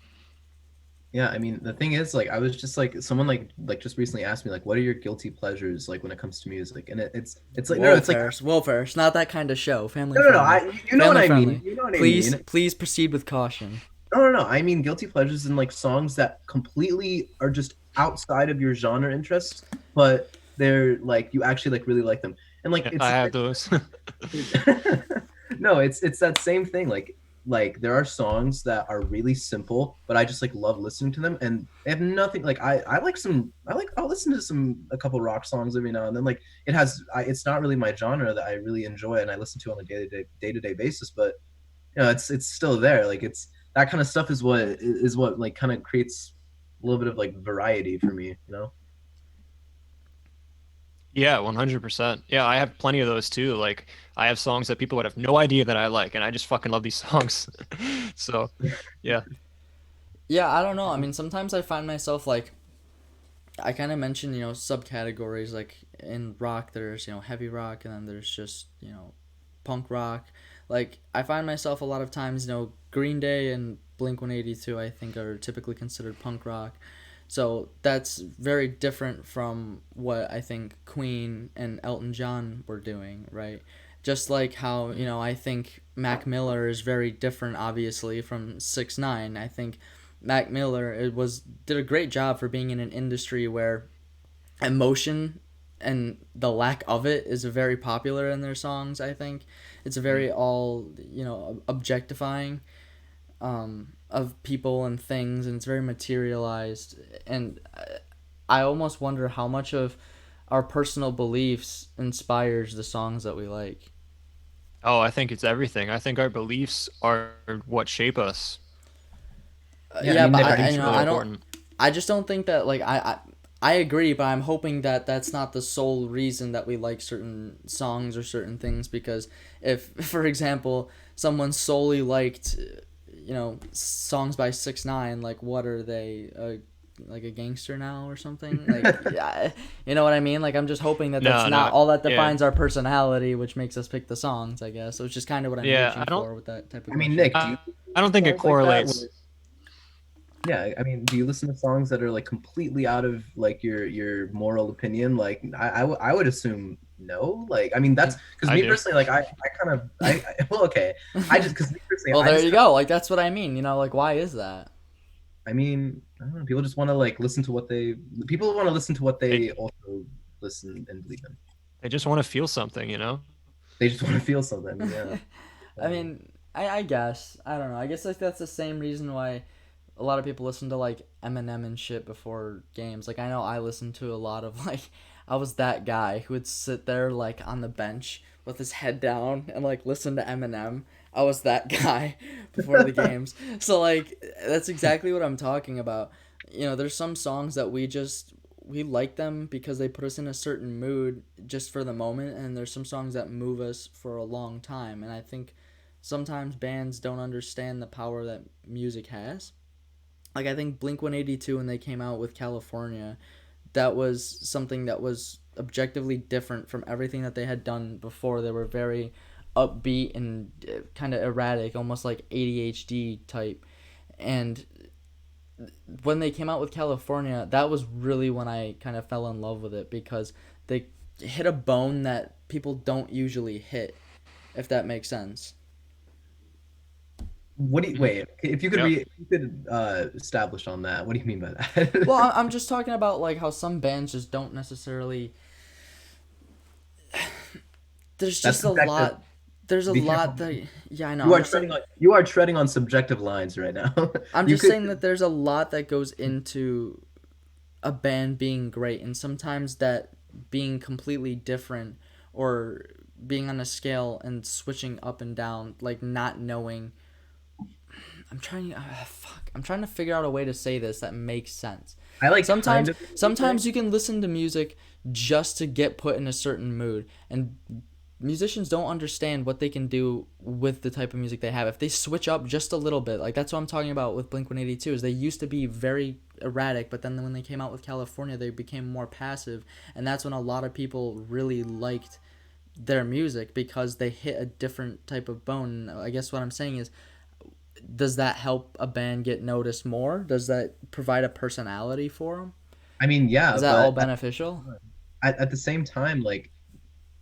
[SPEAKER 1] Yeah, I mean, the thing is, like, I was just like, someone like just recently asked me, like, what are your guilty pleasures, like, when it comes to music? And it's like, no,
[SPEAKER 2] Whoa,
[SPEAKER 1] it's like,
[SPEAKER 2] Ferris. Whoa, Ferris. Not that kind of show. Family
[SPEAKER 1] no,
[SPEAKER 2] friendly.
[SPEAKER 1] you know what
[SPEAKER 2] Family
[SPEAKER 1] I mean.
[SPEAKER 2] friendly.
[SPEAKER 1] You know what I
[SPEAKER 2] Please,
[SPEAKER 1] mean.
[SPEAKER 2] please proceed with caution.
[SPEAKER 1] No. I mean, guilty pleasures and like songs that completely are just outside of your genre interests, but they're like you actually like really like them, and like
[SPEAKER 3] Yeah, I have those.
[SPEAKER 1] no, it's that same thing. Like there are songs that are really simple, but I just like love listening to them, and they have nothing. Like I like some I'll listen to a couple rock songs every now and then. Like it's not really my genre that I really enjoy and I listen to on a day to day basis, but it's still there. Like it's that kind of stuff is what like kind of creates a little bit of like variety for me.
[SPEAKER 3] Yeah, 100%. Yeah, I have plenty of those too. Like, I have songs that people would have no idea that I like, and I just fucking love these songs. So, yeah.
[SPEAKER 2] Yeah, I don't know. I mean, sometimes I find myself like, I kind of mentioned, subcategories. Like in rock, there's, heavy rock, and then there's just, punk rock. Like, I find myself a lot of times, Green Day and Blink 182, I think, are typically considered punk rock. So that's very different from what I think Queen and Elton John were doing, right? Just like how, I think Mac Miller is very different, obviously, from 6ix9ine. I think Mac Miller did a great job for being in an industry where emotion and the lack of it is very popular in their songs. I think it's very all objectifying of people and things, and it's very materialized. And I almost wonder how much of our personal beliefs inspires the songs that we like.
[SPEAKER 3] Oh, I think it's everything. I think our beliefs are what shape us.
[SPEAKER 1] Yeah, I
[SPEAKER 2] Yeah,
[SPEAKER 1] mean,
[SPEAKER 2] but
[SPEAKER 3] I
[SPEAKER 1] Nick,
[SPEAKER 3] think
[SPEAKER 2] I
[SPEAKER 3] it's really
[SPEAKER 2] I don't
[SPEAKER 3] important.
[SPEAKER 2] I just don't think that like I agree, but I'm hoping that that's not the sole reason that we like certain songs or certain things. Because if, for example, someone solely liked, songs by 6ix9ine, like what are they? Like a gangster now or something? Like, yeah, you know what I mean? Like, I'm just hoping that that's
[SPEAKER 3] No,
[SPEAKER 2] not
[SPEAKER 3] no.
[SPEAKER 2] all that
[SPEAKER 3] Yeah.
[SPEAKER 2] defines our personality, which makes us pick the songs, I guess. So it's just kind of what I'm
[SPEAKER 3] Yeah,
[SPEAKER 2] reaching for with that type of
[SPEAKER 1] I mean,
[SPEAKER 2] question.
[SPEAKER 1] Nick, do you
[SPEAKER 3] I don't
[SPEAKER 1] listen to
[SPEAKER 3] think it
[SPEAKER 1] songs like that?
[SPEAKER 3] correlates.
[SPEAKER 1] Yeah, I mean, do you listen to songs that are like completely out of like your moral opinion? Like, I would assume no. Like, I mean, that's because
[SPEAKER 3] I
[SPEAKER 1] me
[SPEAKER 3] do.
[SPEAKER 1] personally, like, I kind of, well, okay, I just because me personally,
[SPEAKER 2] Well,
[SPEAKER 1] I
[SPEAKER 2] there
[SPEAKER 1] just
[SPEAKER 2] you
[SPEAKER 1] kind
[SPEAKER 2] go. Like, that's what I mean. Like, why is that?
[SPEAKER 1] I mean, I don't know. People just want to like listen to what they. People want to listen to what
[SPEAKER 3] They
[SPEAKER 1] they also listen and believe in.
[SPEAKER 3] they just want to feel something, you know?
[SPEAKER 1] They just want to feel something. I mean, yeah.
[SPEAKER 2] I mean, I guess. I don't know. I guess like that's the same reason why a lot of people listen to like Eminem and shit before games. Like I know I listened to a lot of like I was that guy who would sit there like on the bench with his head down and like listen to Eminem. I was that guy before the games. So like that's exactly what I'm talking about. There's some songs that we like them because they put us in a certain mood just for the moment, and there's some songs that move us for a long time. And I think sometimes bands don't understand the power that music has. Like I think Blink 182 when they came out with California, that was something that was objectively different from everything that they had done before. They were very upbeat and kind of erratic, almost like ADHD type. And when they came out with California, that was really when I kind of fell in love with it because they hit a bone that people don't usually hit, if that makes sense.
[SPEAKER 1] What do you
[SPEAKER 3] Mhm.
[SPEAKER 1] wait? If you could
[SPEAKER 3] Yep.
[SPEAKER 1] if you could establish on that, what do you mean by that?
[SPEAKER 2] Well, I'm just talking about like how some bands just don't necessarily. There's
[SPEAKER 1] That's
[SPEAKER 2] just a
[SPEAKER 1] subjective.
[SPEAKER 2] lot. There's a
[SPEAKER 1] Be careful.
[SPEAKER 2] lot that. Yeah, I know.
[SPEAKER 1] You
[SPEAKER 2] I'm
[SPEAKER 1] are
[SPEAKER 2] just
[SPEAKER 1] treading
[SPEAKER 2] saying.
[SPEAKER 1] on subjective lines right now.
[SPEAKER 2] I'm
[SPEAKER 1] You
[SPEAKER 2] just
[SPEAKER 1] could
[SPEAKER 2] saying that there's a lot that goes into a band being great, and sometimes that being completely different or being on a scale and switching up and down, like not knowing. I'm trying to figure out a way to say this that makes sense.
[SPEAKER 1] I like kind
[SPEAKER 2] Sometimes,
[SPEAKER 1] of what you're saying.
[SPEAKER 2] sometimes you can listen to music just to get put in a certain mood, and musicians don't understand what they can do with the type of music they have if they switch up just a little bit. Like that's what I'm talking about with Blink 182 is they used to be very erratic, but then when they came out with California they became more passive, and that's when a lot of people really liked their music because they hit a different type of bone. I guess what I'm saying is, does that help a band get noticed more? Does that provide a personality for them?
[SPEAKER 1] I mean, yeah,
[SPEAKER 2] Is that all
[SPEAKER 1] but
[SPEAKER 2] beneficial?
[SPEAKER 1] at the same time, like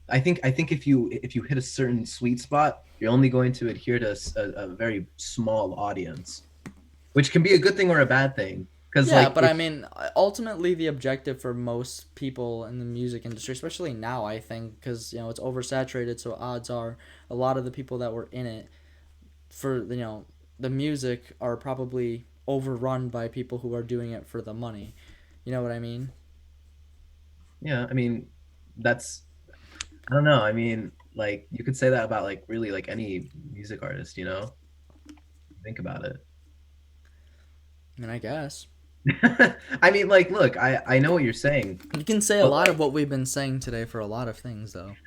[SPEAKER 1] I think if you hit a certain sweet spot, you're only going to adhere to a very small audience, which can be a good thing or a bad thing. Because
[SPEAKER 2] Yeah,
[SPEAKER 1] like
[SPEAKER 2] but
[SPEAKER 1] if
[SPEAKER 2] I mean, ultimately, the objective for most people in the music industry, especially now, I think, because it's oversaturated, so odds are a lot of the people that were in it for the music are probably overrun by people who are doing it for the money. You know what I mean?
[SPEAKER 1] yeah, I mean that's I don't know. I mean, like you could say that about like really like any music artist, you know? Think about it.
[SPEAKER 2] I mean, I guess
[SPEAKER 1] I mean, like, look, I know what you're saying,
[SPEAKER 2] you can say a
[SPEAKER 1] but
[SPEAKER 2] lot of
[SPEAKER 1] like,
[SPEAKER 2] what we've been saying today for a lot of things, though.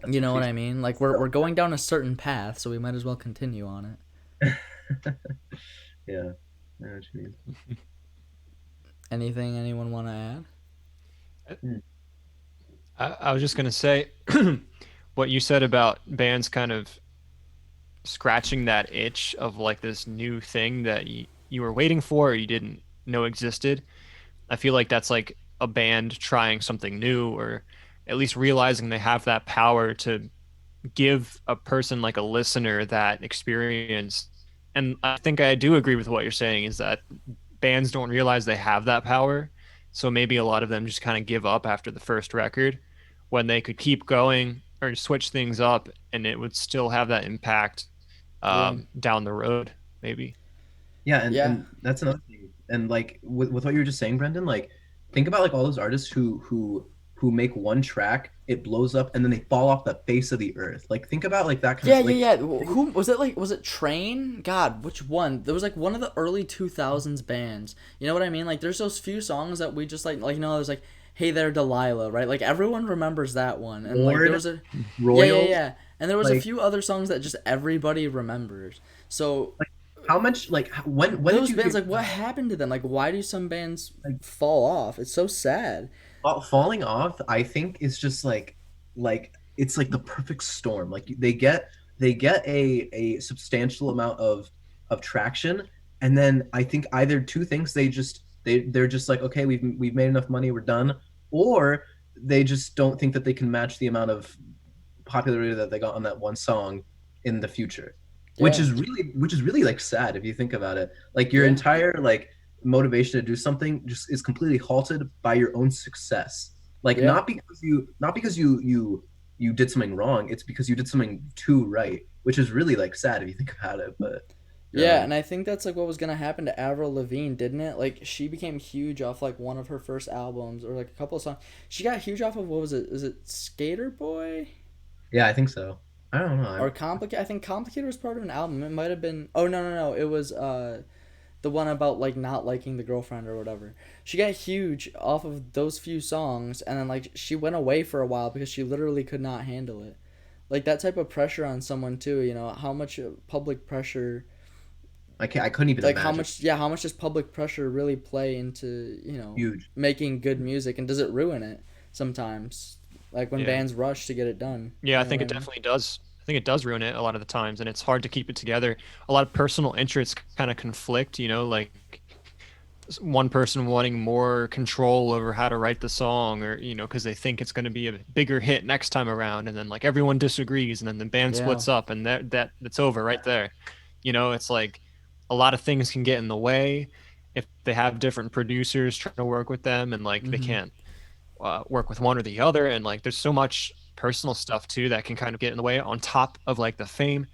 [SPEAKER 2] You know what
[SPEAKER 1] she's
[SPEAKER 2] I mean? Like we're going down a certain path, so we might as well continue on it.
[SPEAKER 1] yeah, I know what you mean.
[SPEAKER 2] Anything anyone want to add?
[SPEAKER 1] Hmm.
[SPEAKER 3] I was just gonna say what you said about bands kind of scratching that itch of like this new thing that you were waiting for or you didn't know existed. I feel like that's like a band trying something new or at least realizing they have that power to give a person like a listener that experience. And I think I do agree with what you're saying is that bands don't realize they have that power. So maybe a lot of them just kind of give up after the first record when they could keep going or switch things up and it would still have that impact
[SPEAKER 2] Yeah.
[SPEAKER 3] down the road, maybe.
[SPEAKER 1] Yeah,
[SPEAKER 2] Yeah.
[SPEAKER 1] and that's another thing. And like with what you were just saying, Brendan, like think about like all those artists who make one track, it blows up, and then they fall off the face of the earth. Like think about like that kind
[SPEAKER 2] Yeah,
[SPEAKER 1] of
[SPEAKER 2] yeah,
[SPEAKER 1] like
[SPEAKER 2] yeah. Who was it? Like, was it Train? God, which one? There was like one of the early 2000s bands. You know what I mean? Like, there's those few songs that we just like there's like, "Hey There, Delilah," right? Like everyone remembers that one, and like there
[SPEAKER 1] Lord
[SPEAKER 2] was a, yeah, yeah,
[SPEAKER 1] Royals.
[SPEAKER 2] yeah, and there was a
[SPEAKER 1] Like
[SPEAKER 2] few other songs that just everybody remembers. So
[SPEAKER 1] like how much like when did
[SPEAKER 2] those
[SPEAKER 1] you
[SPEAKER 2] bands,
[SPEAKER 1] hear
[SPEAKER 2] like, what happened to them? Like, why do some bands fall off? It's so sad.
[SPEAKER 1] falling off? I think is just like it's like the perfect storm. Like they get a substantial amount of traction, and then I think either two things they're just like, okay, we've made enough money, we're done, or they just don't think that they can match the amount of popularity that they got on that one song in the future,
[SPEAKER 2] Yeah,
[SPEAKER 1] which is really like sad if you think about it. Like your
[SPEAKER 2] yeah,
[SPEAKER 1] entire like motivation to do something just is completely halted by your own success. Like
[SPEAKER 2] yeah.
[SPEAKER 1] not because you did something wrong, it's because you did something too right, which is really like sad if you think about it. But
[SPEAKER 2] Yeah, and I think that's like what was gonna happen to Avril Lavigne, didn't it? Like she became huge off like one of her first albums or like a couple of songs. She got huge off of what was it? Is it Skater Boy
[SPEAKER 1] yeah, I think so. I don't know.
[SPEAKER 2] or Complicate? I think Complicated was part of an album. It might have been. Oh no no no! It was the one about like not liking the girlfriend or whatever. She got huge off of those few songs, and then like she went away for a while because she literally could not handle it. Like that type of pressure on someone too. You know how much public pressure,
[SPEAKER 1] I couldn't even
[SPEAKER 2] like how
[SPEAKER 1] imagine.
[SPEAKER 2] much, yeah, how much does public pressure really play into
[SPEAKER 1] Huge.
[SPEAKER 2] making good music, and does it ruin it sometimes? Like when
[SPEAKER 3] Yeah.
[SPEAKER 2] bands rush to get it done.
[SPEAKER 3] Yeah, I
[SPEAKER 2] You know
[SPEAKER 3] think
[SPEAKER 2] what I
[SPEAKER 3] it
[SPEAKER 2] mean?
[SPEAKER 3] definitely does. I think it does ruin it a lot of the times, and it's hard to keep it together. A lot of personal interests kind of conflict, like one person wanting more control over how to write the song, or because they think it's going to be a bigger hit next time around, and then like everyone disagrees, and then the band
[SPEAKER 2] Yeah.
[SPEAKER 3] splits up, and that's over right there. It's like a lot of things can get in the way if they have different producers trying to work with them, and like they
[SPEAKER 2] Mm-hmm.
[SPEAKER 3] can't work with one or the other. And like there's so much personal stuff too that can kind of get in the way on top of like the fame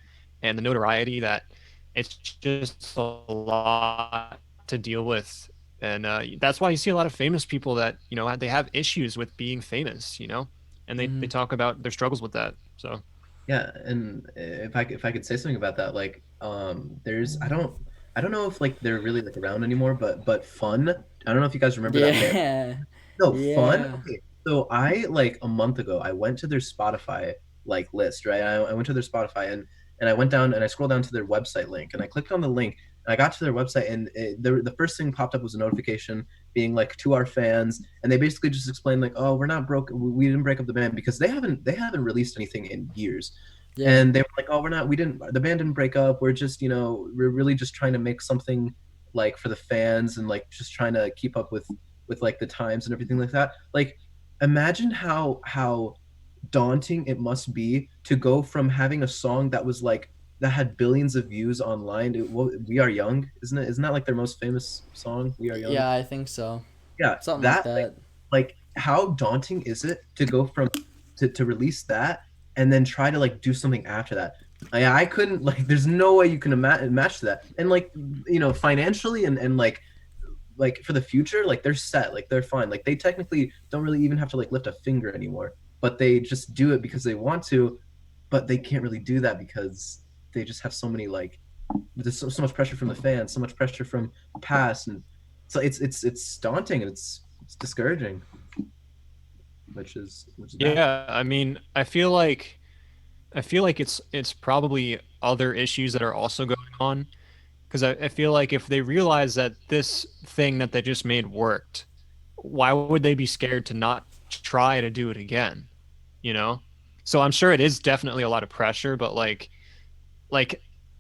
[SPEAKER 3] and the notoriety, that it's just a lot to deal with. And that's why you see a lot of famous people that they have issues with being famous, and they
[SPEAKER 2] Mm-hmm.
[SPEAKER 3] talk about their struggles with that. So
[SPEAKER 1] Yeah, and if I could say something about that, like there's I don't know if like they're really like around anymore, but Fun. I don't know if you guys remember that band.
[SPEAKER 2] Yeah.
[SPEAKER 1] No, Fun.
[SPEAKER 2] Yeah.
[SPEAKER 1] Okay, so I like a month ago I went to their Spotify like list, right? I went to their Spotify and I went down and I scrolled down to their website link and I clicked on the link and I got to their website and the first thing popped up was a notification being like to our fans, and they basically just explained like, oh, we're not broke, we didn't break up the band because they haven't released anything in years.
[SPEAKER 2] Yeah.
[SPEAKER 1] And they were like, oh, the band didn't break up, we're just we're really just trying to make something like for the fans and like just trying to keep up with like the times and everything like that. Like imagine how daunting it must be to go from having a song that was like that had billions of views online. We Are Young, isn't that like their most famous song, We Are Young?
[SPEAKER 2] Yeah, I think so.
[SPEAKER 1] Yeah,
[SPEAKER 2] Something like
[SPEAKER 1] that
[SPEAKER 2] that.
[SPEAKER 1] like how daunting is it to go from to release that and then try to like do something after that. I couldn't like there's no way you can match that. And like financially and like for the future, like they're set, like they're fine, like they technically don't really even have to like lift a finger anymore, but they just do it because they want to. But they can't really do that because they just have so many like there's so much pressure from the fans, so much pressure from the past, and so it's daunting and it's discouraging, which is bad.
[SPEAKER 3] yeah, I mean, I feel like it's probably other issues that are also going on, because I feel like if they realize that this thing that they just made worked, why would they be scared to not try to do it again? You know? So I'm sure it is definitely a lot of pressure, but like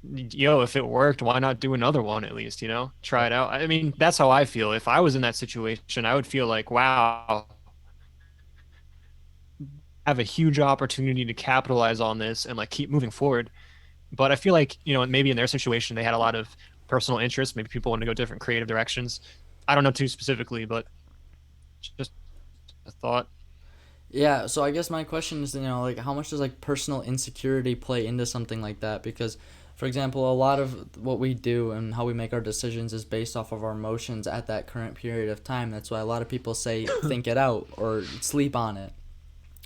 [SPEAKER 3] yo, if it worked, why not do another one at least, Try it out. I mean, that's how I feel. If I was in that situation, I would feel like, wow, I have a huge opportunity to capitalize on this and like keep moving forward. But I feel like, maybe in their situation, they had a lot of personal interests. Maybe people want to go different creative directions. I don't know too specifically, but just a thought.
[SPEAKER 2] Yeah, so I guess my question is, like how much does like personal insecurity play into something like that? Because, for example, a lot of what we do and how we make our decisions is based off of our emotions at that current period of time. That's why a lot of people say think it out or sleep on it.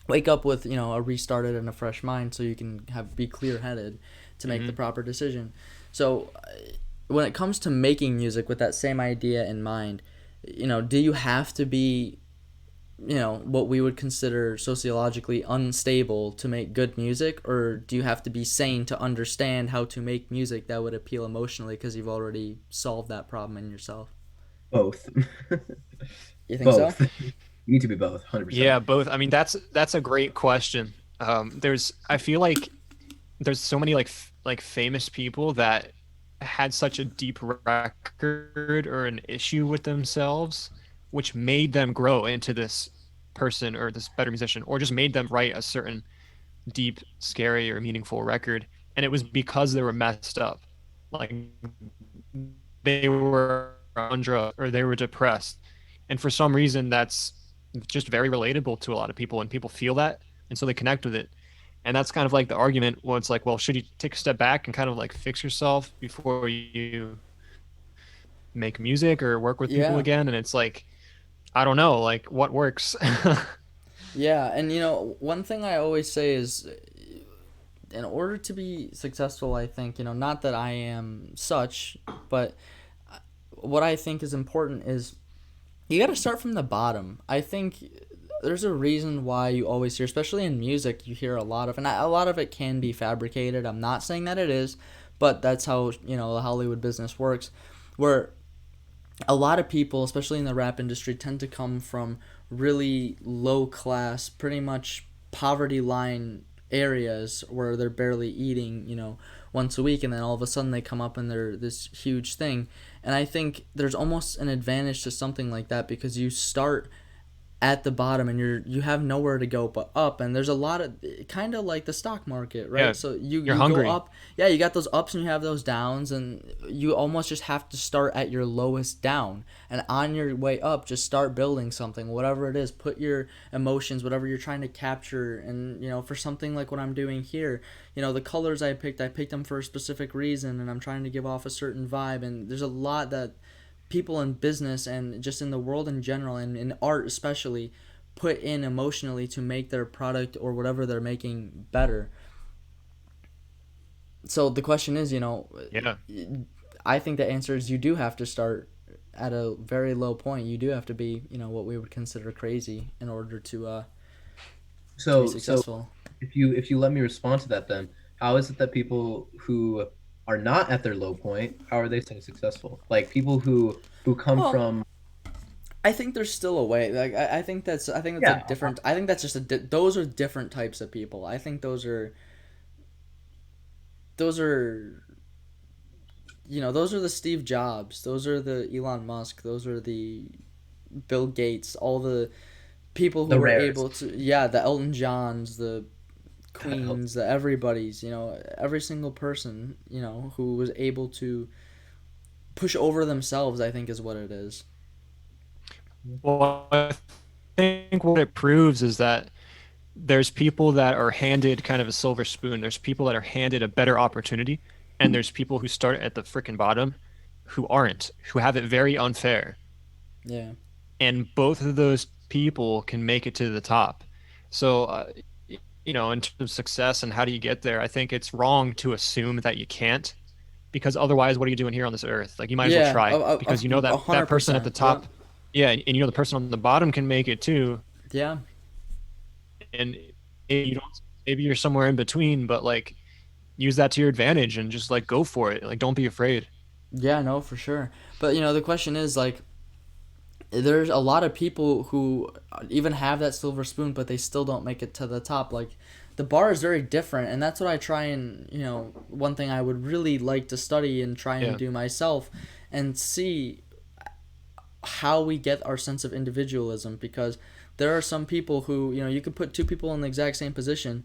[SPEAKER 2] Wake up with, a restarted and a fresh mind so you can be clear-headed to make the
[SPEAKER 3] Hmm.
[SPEAKER 2] proper decision. So, when it comes to making music with that same idea in mind, do you have to be what we would consider sociologically unstable to make good music, or do you have to be sane to understand how to make music that would appeal emotionally because you've already solved that problem in yourself?
[SPEAKER 1] Both.
[SPEAKER 2] You think so?
[SPEAKER 1] Both. You need to be both, 100%.
[SPEAKER 3] Yeah, both. I mean, that's a great question. I feel like there's so many like famous people that had such a deep record or an issue with themselves, which made them grow into this person or this better musician, or just made them write a certain deep, scary, or meaningful record. And it was because they were messed up. Like they were on drugs or they were depressed. And for some reason, that's just very relatable to a lot of people, and people feel that. And so they connect with it. And that's kind of like the argument where it's like, well, should you take a step back and kind of like fix yourself before you make music or work with people
[SPEAKER 2] Yeah.
[SPEAKER 3] again? And it's like, I don't know, like what works.
[SPEAKER 2] Yeah, and one thing I always say is in order to be successful, I think, not that I am such, but what I think is important is you got to start from the bottom. I think there's a reason why you always hear, especially in music, you hear a lot of, and a lot of it can be fabricated. I'm not saying that it is, but that's how, the Hollywood business works, where a lot of people, especially in the rap industry, tend to come from really low class, pretty much poverty line areas where they're barely eating, once a week, and then all of a sudden they come up and they're this huge thing. And I think there's almost an advantage to something like that because you start at the bottom and you have nowhere to go but up, and there's a lot of kind of like the stock market,
[SPEAKER 3] Yeah,
[SPEAKER 2] right? So you
[SPEAKER 3] you're
[SPEAKER 2] you go
[SPEAKER 3] hungry.
[SPEAKER 2] up. Yeah, you got those ups and you have those downs, and you almost just have to start at your lowest down, and on your way up just start building something, whatever it is. Put your emotions, whatever you're trying to capture, and for something like what I'm doing here, the colors I picked them for a specific reason, and I'm trying to give off a certain vibe. And there's a lot that people in business and just in the world in general and in art especially put in emotionally to make their product or whatever they're making better. So the question is,
[SPEAKER 3] Yeah.
[SPEAKER 2] I think the answer is you do have to start at a very low point. You do have to be, what we would consider crazy in order to be
[SPEAKER 1] So
[SPEAKER 2] successful.
[SPEAKER 1] if you let me respond to that, then how is it that people who are not at their low point, how are they so successful? Like people who come
[SPEAKER 2] Well,
[SPEAKER 1] from,
[SPEAKER 2] I think there's still a way. Like I think that's a
[SPEAKER 1] yeah,
[SPEAKER 2] different. I think that's just those are different types of people. I think those are those are the Steve Jobs, those are the Elon Musk, those are the Bill Gates, all the people who
[SPEAKER 1] the
[SPEAKER 2] were
[SPEAKER 1] rares.
[SPEAKER 2] able to, the Elton Johns, the Queens, the everybody's, every single person, who was able to push over themselves, I think is what it is.
[SPEAKER 3] Well, I think what it proves is that there's people that are handed kind of a silver spoon. There's people that are handed a better opportunity, and there's people who start at the freaking bottom who aren't, who have it very unfair.
[SPEAKER 2] Yeah.
[SPEAKER 3] And both of those people can make it to the top. So, in terms of success and how do you get there, I think it's wrong to assume that you can't, because otherwise, what are you doing here on this earth? Like, you might as well
[SPEAKER 2] Yeah,
[SPEAKER 3] try because you know
[SPEAKER 2] a
[SPEAKER 3] that
[SPEAKER 2] hundred
[SPEAKER 3] that person at the
[SPEAKER 2] percent. Yep.
[SPEAKER 3] top, yeah, and you know the person on the bottom can make it too.
[SPEAKER 2] Yeah.
[SPEAKER 3] And maybe you don't, maybe you're somewhere in between, but like use that to your advantage and just like go for it. Like, don't be afraid.
[SPEAKER 2] Yeah, no, for sure. But the question is like there's a lot of people who even have that silver spoon but they still don't make it to the top. Like the bar is very different, and that's what I try and one thing I would really like to study and try and
[SPEAKER 3] Yeah.
[SPEAKER 2] do myself and see how we get our sense of individualism, because there are some people who you could put two people in the exact same position,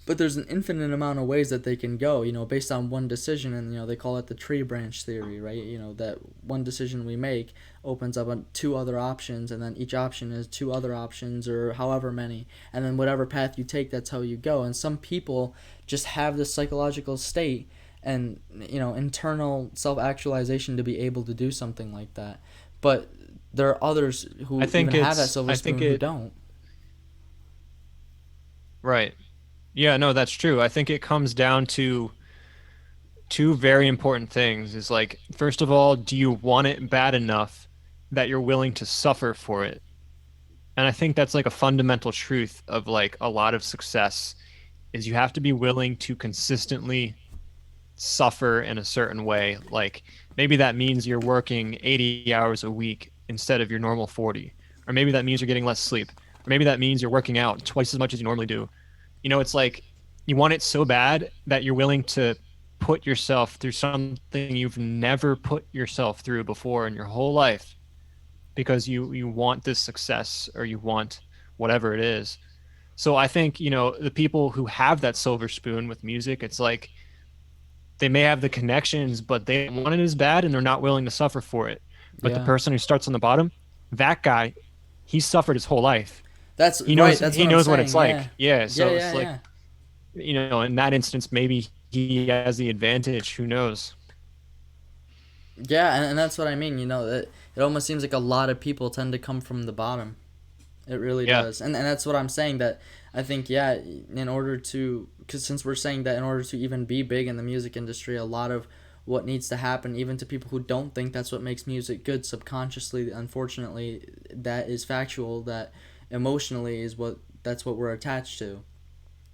[SPEAKER 2] but there's an infinite amount of ways that they can go, based on one decision. And they call it the tree branch theory, right? That one decision we make opens up on two other options, and then each option is two other options or however many, and then whatever path you take, that's how you go. And some people just have this psychological state and internal self-actualization to be able to do something like that, but there are others
[SPEAKER 3] I
[SPEAKER 2] who even
[SPEAKER 3] think
[SPEAKER 2] have that
[SPEAKER 3] it's
[SPEAKER 2] silver
[SPEAKER 3] I think
[SPEAKER 2] spoon who
[SPEAKER 3] it
[SPEAKER 2] don't.
[SPEAKER 3] right. Yeah, no, that's true. I think it comes down to two very important things. Is like, first of all, do you want it bad enough that you're willing to suffer for it? And I think that's like a fundamental truth of like a lot of success is you have to be willing to consistently suffer in a certain way. Like maybe that means you're working 80 hours a week instead of your normal 40. Or maybe that means you're getting less sleep. Or maybe that means you're working out twice as much as you normally do. It's like you want it so bad that you're willing to put yourself through something you've never put yourself through before in your whole life because you want this success or you want whatever it is. So I think, the people who have that silver spoon with music, it's like they may have the connections, but they don't want it as bad and they're not willing to suffer for it. But the
[SPEAKER 2] Yeah,
[SPEAKER 3] person who starts on the bottom, that guy, he suffered his whole life.
[SPEAKER 2] that's
[SPEAKER 3] He
[SPEAKER 2] right.
[SPEAKER 3] knows
[SPEAKER 2] That's
[SPEAKER 3] he
[SPEAKER 2] what I'm
[SPEAKER 3] knows what it's
[SPEAKER 2] saying. Yeah,
[SPEAKER 3] like. Yeah,
[SPEAKER 2] yeah,
[SPEAKER 3] so
[SPEAKER 2] yeah,
[SPEAKER 3] it's like,
[SPEAKER 2] yeah.
[SPEAKER 3] in that instance, maybe he has the advantage. Who knows?
[SPEAKER 2] Yeah, and that's what I mean. It almost seems like a lot of people tend to come from the bottom. It really
[SPEAKER 3] Yeah.
[SPEAKER 2] does, and that's what I'm saying. That I think, yeah, in order to, because since we're saying that in order to even be big in the music industry, a lot of what needs to happen, even to people who don't think that's what makes music good subconsciously. Unfortunately, that is factual. That emotionally is what that's what we're attached to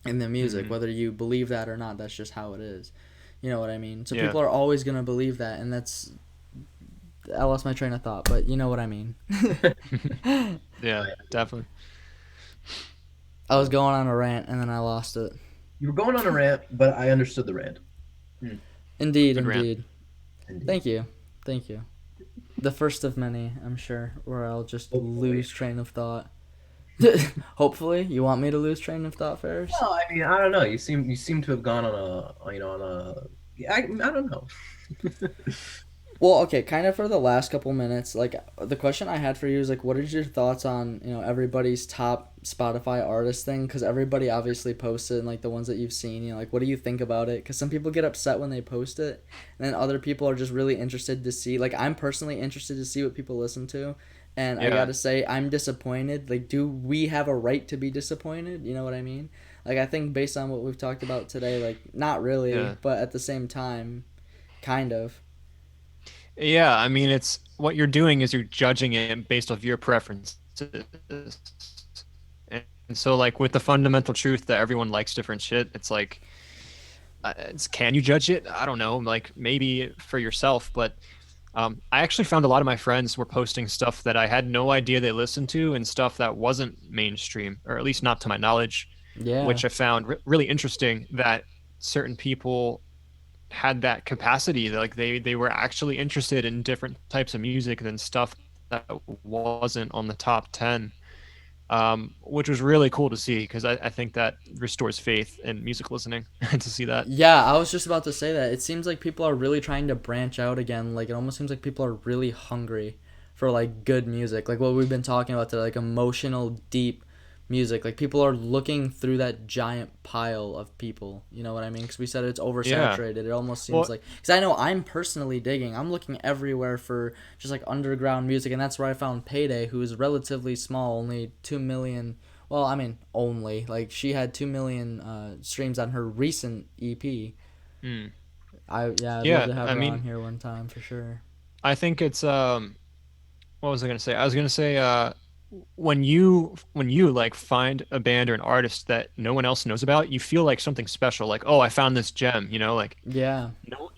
[SPEAKER 2] in the music,
[SPEAKER 3] Hmm.
[SPEAKER 2] whether you believe that or not. That's just how it is. You know what I mean? So
[SPEAKER 3] Yeah.
[SPEAKER 2] people are always gonna believe that, and that's I lost my train of thought, but you know what I mean.
[SPEAKER 3] Yeah,
[SPEAKER 1] I-
[SPEAKER 3] definitely.
[SPEAKER 2] I was going on a rant and then I lost it.
[SPEAKER 1] You were going on a rant, but I understood the rant. Hmm,
[SPEAKER 2] Indeed,
[SPEAKER 3] Good rant.
[SPEAKER 2] indeed.
[SPEAKER 1] indeed.
[SPEAKER 2] Thank you. Thank you. The first of many, I'm sure, where I'll just
[SPEAKER 1] Hopefully.
[SPEAKER 2] lose train of thought. Hopefully, you want me to lose train of thought, Ferris?
[SPEAKER 1] Well, I mean, I don't know. You seem to have gone on a. Yeah, I don't know.
[SPEAKER 2] Well, okay, kind of for the last couple minutes, like the question I had for you is like, what is your thoughts on everybody's top Spotify artist thing? Because everybody obviously posts it, and like the ones that you've seen, like what do you think about it? Because some people get upset when they post it, and then other people are just really interested to see. Like I'm personally interested to see what people listen to, and I
[SPEAKER 3] Yeah.
[SPEAKER 2] gotta say I'm disappointed. Like, do we have a right to be disappointed? You know what I mean? Like I think based on what we've talked about today, like not really,
[SPEAKER 3] Yeah.
[SPEAKER 2] but at the same time, kind of.
[SPEAKER 3] Yeah, I mean, it's what you're doing is you're judging it based off your preferences. And so, like, with the fundamental truth that everyone likes different shit, it's like, can you judge it? I don't know, like, maybe for yourself, but I actually found a lot of my friends were posting stuff that I had no idea they listened to and stuff that wasn't mainstream, or at least not to my knowledge,
[SPEAKER 2] Yeah.
[SPEAKER 3] which I found really interesting that certain people had that capacity. Like they were actually interested in different types of music than stuff that wasn't on the top 10, which was really cool to see because I think that restores faith in music listening to see that.
[SPEAKER 2] Yeah, I was just about to say that. It seems like people are really trying to branch out again. Like it almost seems like people are really hungry for like good music. Like what we've been talking about today, like emotional, deep music. Like people are looking through that giant pile of people. You know what I mean? Because we said it's
[SPEAKER 3] Yeah.
[SPEAKER 2] oversaturated. It almost seems
[SPEAKER 3] Well,
[SPEAKER 2] like because I know I'm personally digging. I'm looking everywhere for just like underground music, and that's where I found Payday, who is relatively small, only 2 million. Well, I mean, only like she had 2 million streams on her recent EP.
[SPEAKER 3] mm,
[SPEAKER 2] I'd love
[SPEAKER 3] yeah,
[SPEAKER 2] to have
[SPEAKER 3] I
[SPEAKER 2] her on
[SPEAKER 3] mean,
[SPEAKER 2] here one time for sure.
[SPEAKER 3] I think it's what was I gonna say? I was gonna say when you like find a band or an artist that no one else knows about, you feel like something special. Like, oh, I found this gem. Like
[SPEAKER 2] Yeah,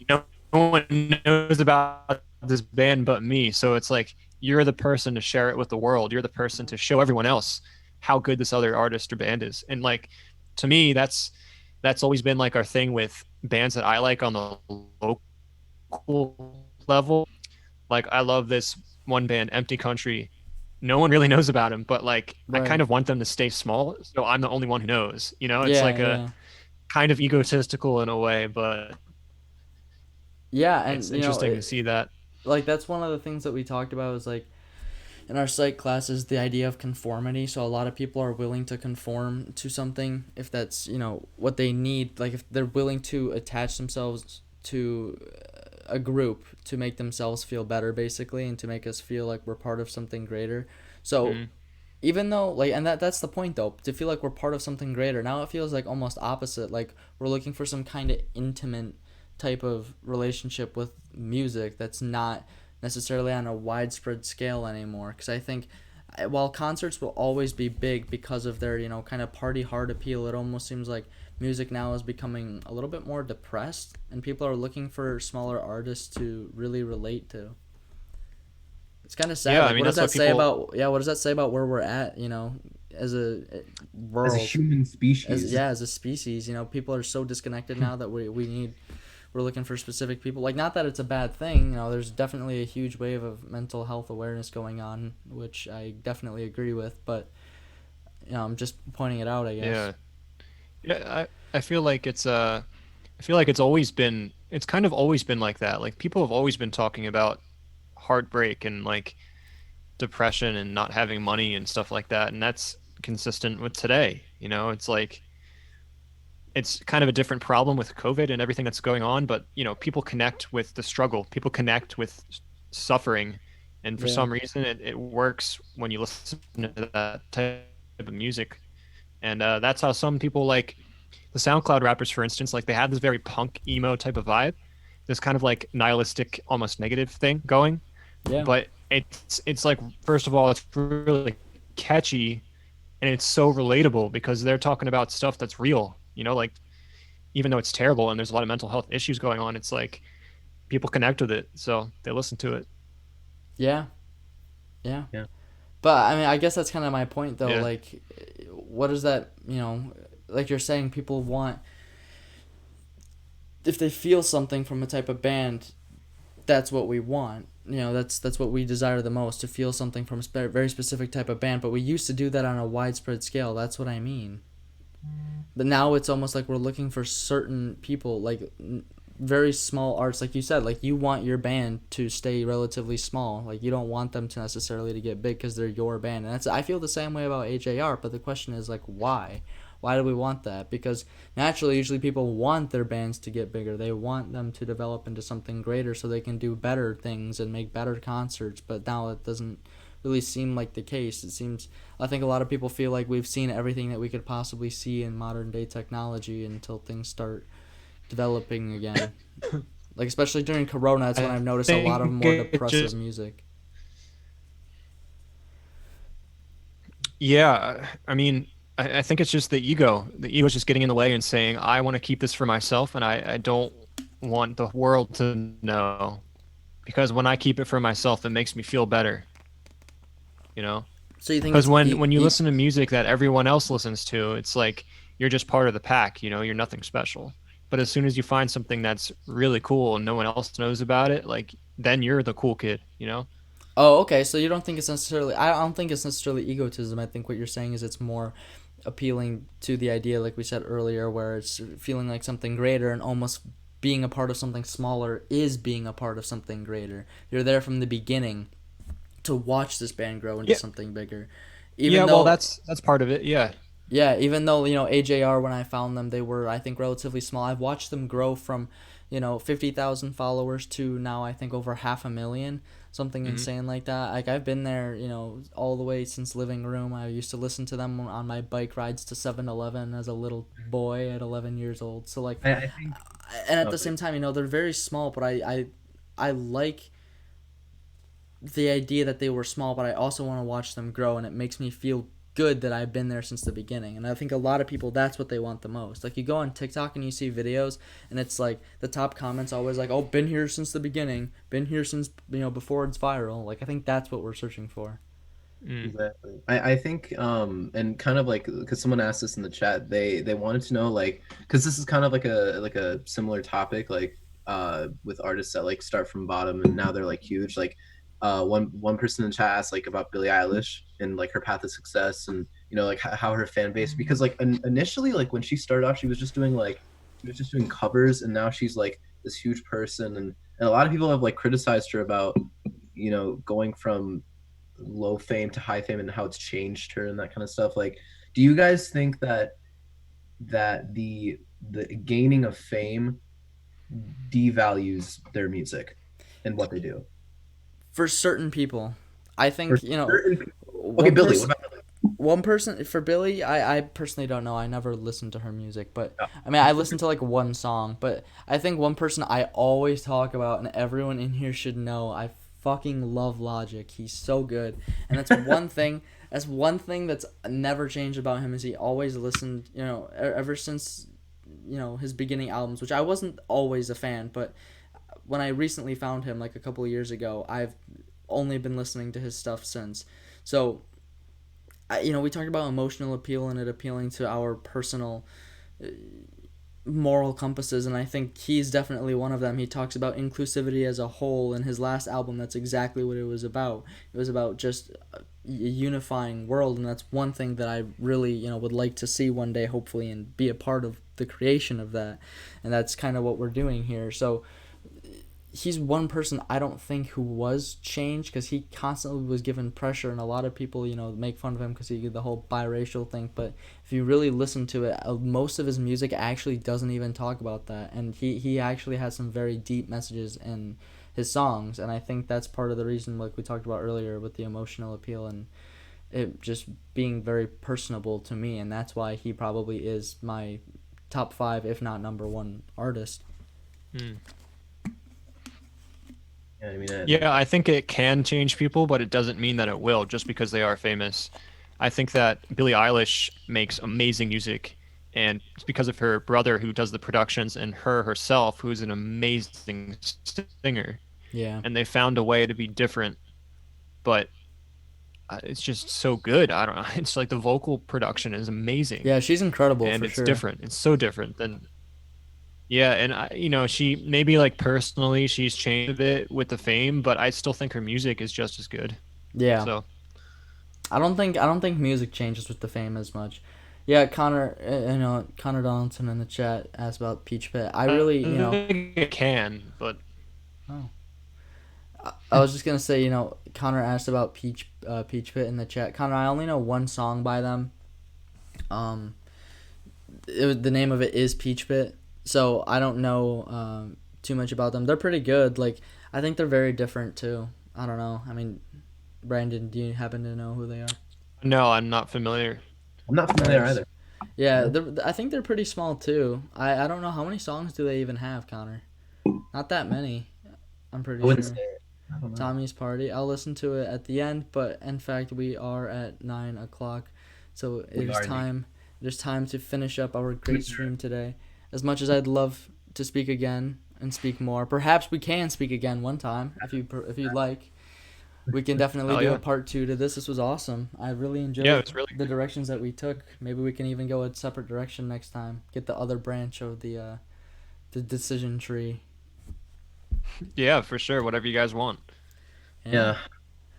[SPEAKER 3] no one knows about this band but me. So it's like you're the person to share it with the world. You're the person to show everyone else how good this other artist or band is. And like to me, that's always been like our thing with bands that I like on the local level. Like I love this one band, Empty Country. No one really knows about him, but like I
[SPEAKER 2] right.
[SPEAKER 3] kind of want them to stay small, so I'm the only one who knows. It's
[SPEAKER 2] Yeah,
[SPEAKER 3] like a
[SPEAKER 2] yeah,
[SPEAKER 3] kind of egotistical in a way, but
[SPEAKER 2] yeah,
[SPEAKER 3] it's
[SPEAKER 2] and
[SPEAKER 3] interesting to see that.
[SPEAKER 2] like that's one of the things that we talked about was like in our psych classes the idea of conformity. So a lot of people are willing to conform to something if that's what they need. Like if they're willing to attach themselves to a group to make themselves feel better, basically, and to make us feel like we're part of something greater. So
[SPEAKER 3] Mm,
[SPEAKER 2] even though like and that's the point though, to feel like we're part of something greater, now it feels like almost opposite, like we're looking for some kind of intimate type of relationship with music that's not necessarily on a widespread scale anymore, because I think while concerts will always be big because of their kind of party hard appeal, it almost seems like music now is becoming a little bit more depressed and people are looking for smaller artists to really relate to. It's kind of sad.
[SPEAKER 3] yeah, I
[SPEAKER 2] Like,
[SPEAKER 3] mean
[SPEAKER 2] what does
[SPEAKER 3] that's
[SPEAKER 2] that
[SPEAKER 3] what
[SPEAKER 2] say
[SPEAKER 3] people.
[SPEAKER 2] about What does that say about where we're at? As a
[SPEAKER 1] As a
[SPEAKER 2] world,
[SPEAKER 1] human
[SPEAKER 2] as
[SPEAKER 1] species.
[SPEAKER 2] as a species. People are so disconnected now that we're looking for specific people. Like, not that it's a bad thing. There's definitely a huge wave of mental health awareness going on, which I definitely agree with. But I'm just pointing it out, I guess.
[SPEAKER 3] Yeah, yeah. I feel like I feel like it's kind of always been like that. Like people have always been talking about heartbreak and like depression and not having money and stuff like that, and that's consistent with today. It's like it's kind of a different problem with COVID and everything that's going on, but people connect with the struggle, people connect with suffering, and for
[SPEAKER 2] Yeah.
[SPEAKER 3] some reason it works when you listen to that type of music. And that's how some people like the SoundCloud rappers, for instance, like they have this very punk emo type of vibe. this kind of like nihilistic, almost negative thing going.
[SPEAKER 2] Yeah.
[SPEAKER 3] But it's like, first of all, it's really catchy, and it's so relatable because they're talking about stuff that's real. Like, even though it's terrible and there's a lot of mental health issues going on, it's like people connect with it, so they listen to it.
[SPEAKER 2] Yeah. Yeah.
[SPEAKER 1] Yeah.
[SPEAKER 2] But I mean, I guess that's kind of my point, though.
[SPEAKER 3] Yeah.
[SPEAKER 2] Like, what is that? Like you're saying, people want, if they feel something from a type of band, that's what we want. That's what we desire the most, to feel something from a very specific type of band. But we used to do that on a widespread scale. That's what I mean. But now it's almost like we're looking for certain people, like very small arts, like you said. Like, you want your band to stay relatively small. Like, you don't want them to necessarily to get big because they're your band. And I feel the same way about AJR. But the question is, like, why? Why do we want that? Because naturally, usually people want their bands to get bigger. They want them to develop into something greater so they can do better things and make better concerts. But now it doesn't really seem like the case. I think a lot of people feel like we've seen everything that we could possibly see in modern day technology until things start developing again. Like, especially during Corona, that's when
[SPEAKER 3] I
[SPEAKER 2] I've noticed a lot of
[SPEAKER 3] think
[SPEAKER 2] more
[SPEAKER 3] it
[SPEAKER 2] depressive
[SPEAKER 3] just
[SPEAKER 2] music.
[SPEAKER 3] Yeah, I mean, I think it's just the ego. The ego is just getting in the way and saying, I want to keep this for myself, and I don't want the world to know. Because when I keep it for myself, it makes me feel better, you know?
[SPEAKER 2] So you think
[SPEAKER 3] Because
[SPEAKER 2] it's
[SPEAKER 3] when you listen to music that everyone else listens to, it's like you're just part of the pack, you're nothing special. But as soon as you find something that's really cool and no one else knows about it, like, then you're the cool kid?
[SPEAKER 2] Oh, okay. So you don't think it's necessarily? I don't think it's necessarily egotism. I think what you're saying is it's more appealing to the idea, like we said earlier, where it's feeling like something greater and almost being a part of something smaller is being a part of something greater. You're there from the beginning to watch this band grow into
[SPEAKER 3] Yeah,
[SPEAKER 2] something bigger.
[SPEAKER 3] yeah.
[SPEAKER 2] Even
[SPEAKER 3] Well,
[SPEAKER 2] though,
[SPEAKER 3] that's part of it. Yeah.
[SPEAKER 2] yeah, even though, AJR, when I found them, they were, I think, relatively small. I've watched them grow from, 50,000 followers to now, I think, over 500,000, something
[SPEAKER 3] Hmm.
[SPEAKER 2] insane like that. Like, I've been there, all the way since Living Room. I used to listen to them on my bike rides to 7-Eleven as a little boy at 11 years old. So, like,
[SPEAKER 1] I think.
[SPEAKER 2] and at
[SPEAKER 1] Oh,
[SPEAKER 2] the
[SPEAKER 1] please.
[SPEAKER 2] same time, they're very small, but I like the idea that they were small, but I also want to watch them grow, and it makes me feel good that I've been there since the beginning. And I think a lot of people, that's what they want the most. Like, you go on TikTok and you see videos, and it's like the top comments always like, "Oh, been here since the beginning, been here since before it's viral." Like, I think that's what we're searching for.
[SPEAKER 3] Mm.
[SPEAKER 1] Exactly. I think and kind of like, because someone asked this in the chat, they wanted to know, like, because this is kind of like a similar topic, like with artists that like start from bottom and now they're like huge. Like one person in the chat asked like about Billie Eilish and like her path of success, and like how her fan base, because like initially, like when she started off, she was just doing covers, and now she's like this huge person, and a lot of people have like criticized her about going from low fame to high fame and how it's changed her and that kind of stuff. Like, do you guys think that the gaining of fame devalues their music and what they do?
[SPEAKER 2] For certain people, I
[SPEAKER 1] For
[SPEAKER 2] think,
[SPEAKER 1] certain people. Okay,
[SPEAKER 2] one
[SPEAKER 1] Billy, what
[SPEAKER 2] person
[SPEAKER 1] about Billy?
[SPEAKER 2] one person for Billie, I personally don't know. I never listened to her music, but
[SPEAKER 1] Oh,
[SPEAKER 2] I mean, I listened to like one song. But I think one person I always talk about, and everyone in here should know, I fucking love Logic. He's so good, and that's one thing. That's one thing that's never changed about him, is he always listened. Ever since his beginning albums, which I wasn't always a fan, but when I recently found him like a couple of years ago, I've only been listening to his stuff since. So we talked about emotional appeal and it appealing to our personal moral compasses, and I think he's definitely one of them. He talks about inclusivity as a whole in his last album. That's exactly what it was about. It was about just a unifying world, and that's one thing that I really would like to see one day, hopefully, and be a part of the creation of that. And that's kind of what we're doing here. So he's one person I don't think who was changed, because he constantly was given pressure, and a lot of people make fun of him because he did the whole biracial thing. But if you really listen to it, most of his music actually doesn't even talk about that, and he actually has some very deep messages in his songs, and I think that's part of the reason, like we talked about earlier, with the emotional appeal and it just being very personable to me, and that's why he probably is my top 5, if not number 1 artist.
[SPEAKER 3] Mm.
[SPEAKER 1] Yeah, I mean,
[SPEAKER 3] Yeah, I think it can change people, but it doesn't mean that it will just because they are famous. I think that Billie Eilish makes amazing music, and it's because of her brother who does the productions and her herself, who's an amazing singer.
[SPEAKER 2] Yeah.
[SPEAKER 3] And they found a way to be different, but it's just so good. I don't know. It's like the vocal production is amazing,
[SPEAKER 2] Yeah, she's incredible
[SPEAKER 3] and
[SPEAKER 2] for
[SPEAKER 3] it's
[SPEAKER 2] sure.
[SPEAKER 3] different. It's so different than yeah, and she maybe like personally she's changed a bit with the fame, but I still think her music is just as good.
[SPEAKER 2] Yeah.
[SPEAKER 3] So,
[SPEAKER 2] I don't think music changes with the fame as much. Yeah, Connor, Connor Donaldson in the chat asked about Peach Pit. I
[SPEAKER 3] I
[SPEAKER 2] really,
[SPEAKER 3] think it can, but
[SPEAKER 2] oh, I was just gonna say, Connor asked about Peach Pit in the chat. Connor, I only know one song by them. Um, the name of it is Peach Pit, so I don't know too much about them. They're pretty good. Like, I think they're very different too. I don't know. I mean, Brandon, do you happen to know who they are?
[SPEAKER 3] no, I'm not familiar.
[SPEAKER 1] I'm not
[SPEAKER 2] No
[SPEAKER 1] familiar
[SPEAKER 2] worries.
[SPEAKER 1] either.
[SPEAKER 2] Yeah,
[SPEAKER 1] Nope.
[SPEAKER 2] I think they're pretty small too. I don't know how many songs do they even have, Connor. Not that many. I'm
[SPEAKER 1] I
[SPEAKER 2] pretty
[SPEAKER 1] wouldn't say
[SPEAKER 2] sure.
[SPEAKER 1] it. I don't know.
[SPEAKER 2] Tommy's Party. I'll listen to it at the end, but in fact, we are at 9 o'clock, so
[SPEAKER 1] We are indeed.
[SPEAKER 2] It is time to finish up our
[SPEAKER 1] To
[SPEAKER 2] great
[SPEAKER 1] adjourn.
[SPEAKER 2] stream today. As much as I'd love to speak again and speak more, perhaps we can speak again one time if you'd like. We can definitely
[SPEAKER 3] Oh
[SPEAKER 2] do a
[SPEAKER 3] yeah,
[SPEAKER 2] part two to this. This was awesome. I really
[SPEAKER 3] yeah,
[SPEAKER 2] enjoyed
[SPEAKER 3] it's really
[SPEAKER 2] the directions that we took. Maybe we can even go a separate direction next time. Get the other branch of the decision tree.
[SPEAKER 3] yeah, for sure. Whatever you guys want.
[SPEAKER 2] Yeah.
[SPEAKER 1] Yeah.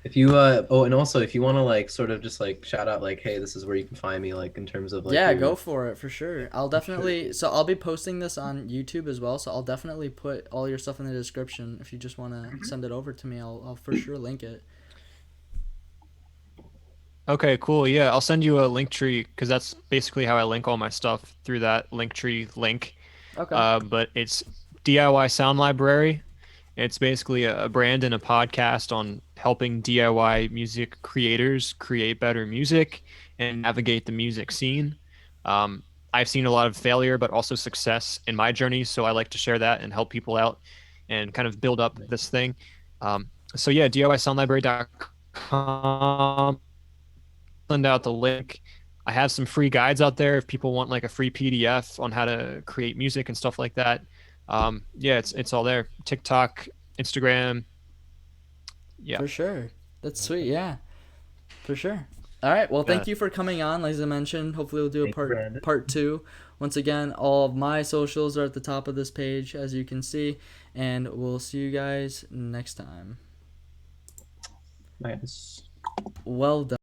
[SPEAKER 1] If you and also if you want to like sort of just like shout out like, hey, this is where you can find me, like in terms of like
[SPEAKER 2] Yeah,
[SPEAKER 1] your
[SPEAKER 2] go for it for sure.
[SPEAKER 1] sure.
[SPEAKER 2] I'll be posting this on YouTube as well, so I'll definitely put all your stuff in the description. If you just want to send it over to me, I'll for sure link it.
[SPEAKER 3] Okay, cool. Yeah, I'll send you a link tree because that's basically how I link all my stuff through that link tree link.
[SPEAKER 2] Okay.
[SPEAKER 3] But it's DIY Sound Library. It's basically a brand and a podcast on helping DIY music creators create better music and navigate the music scene. Um, I've seen a lot of failure, but also success in my journey. So I like to share that and help people out and kind of build up this thing. So yeah, DIYsoundlibrary.com. Send out the link. I have some free guides out there if people want like a free PDF on how to create music and stuff like that. Yeah, it's all there. TikTok, Instagram. Yeah,
[SPEAKER 2] For sure. That's sweet. Yeah, for sure. All right. Well,
[SPEAKER 3] yeah.
[SPEAKER 2] thank you for coming on. As I mentioned, hopefully we'll do a
[SPEAKER 1] Thank you, Brandon.
[SPEAKER 2] part two. Once again, all of my socials are at the top of this page, as you can see, and we'll see you guys next time.
[SPEAKER 1] Nice.
[SPEAKER 2] Well done.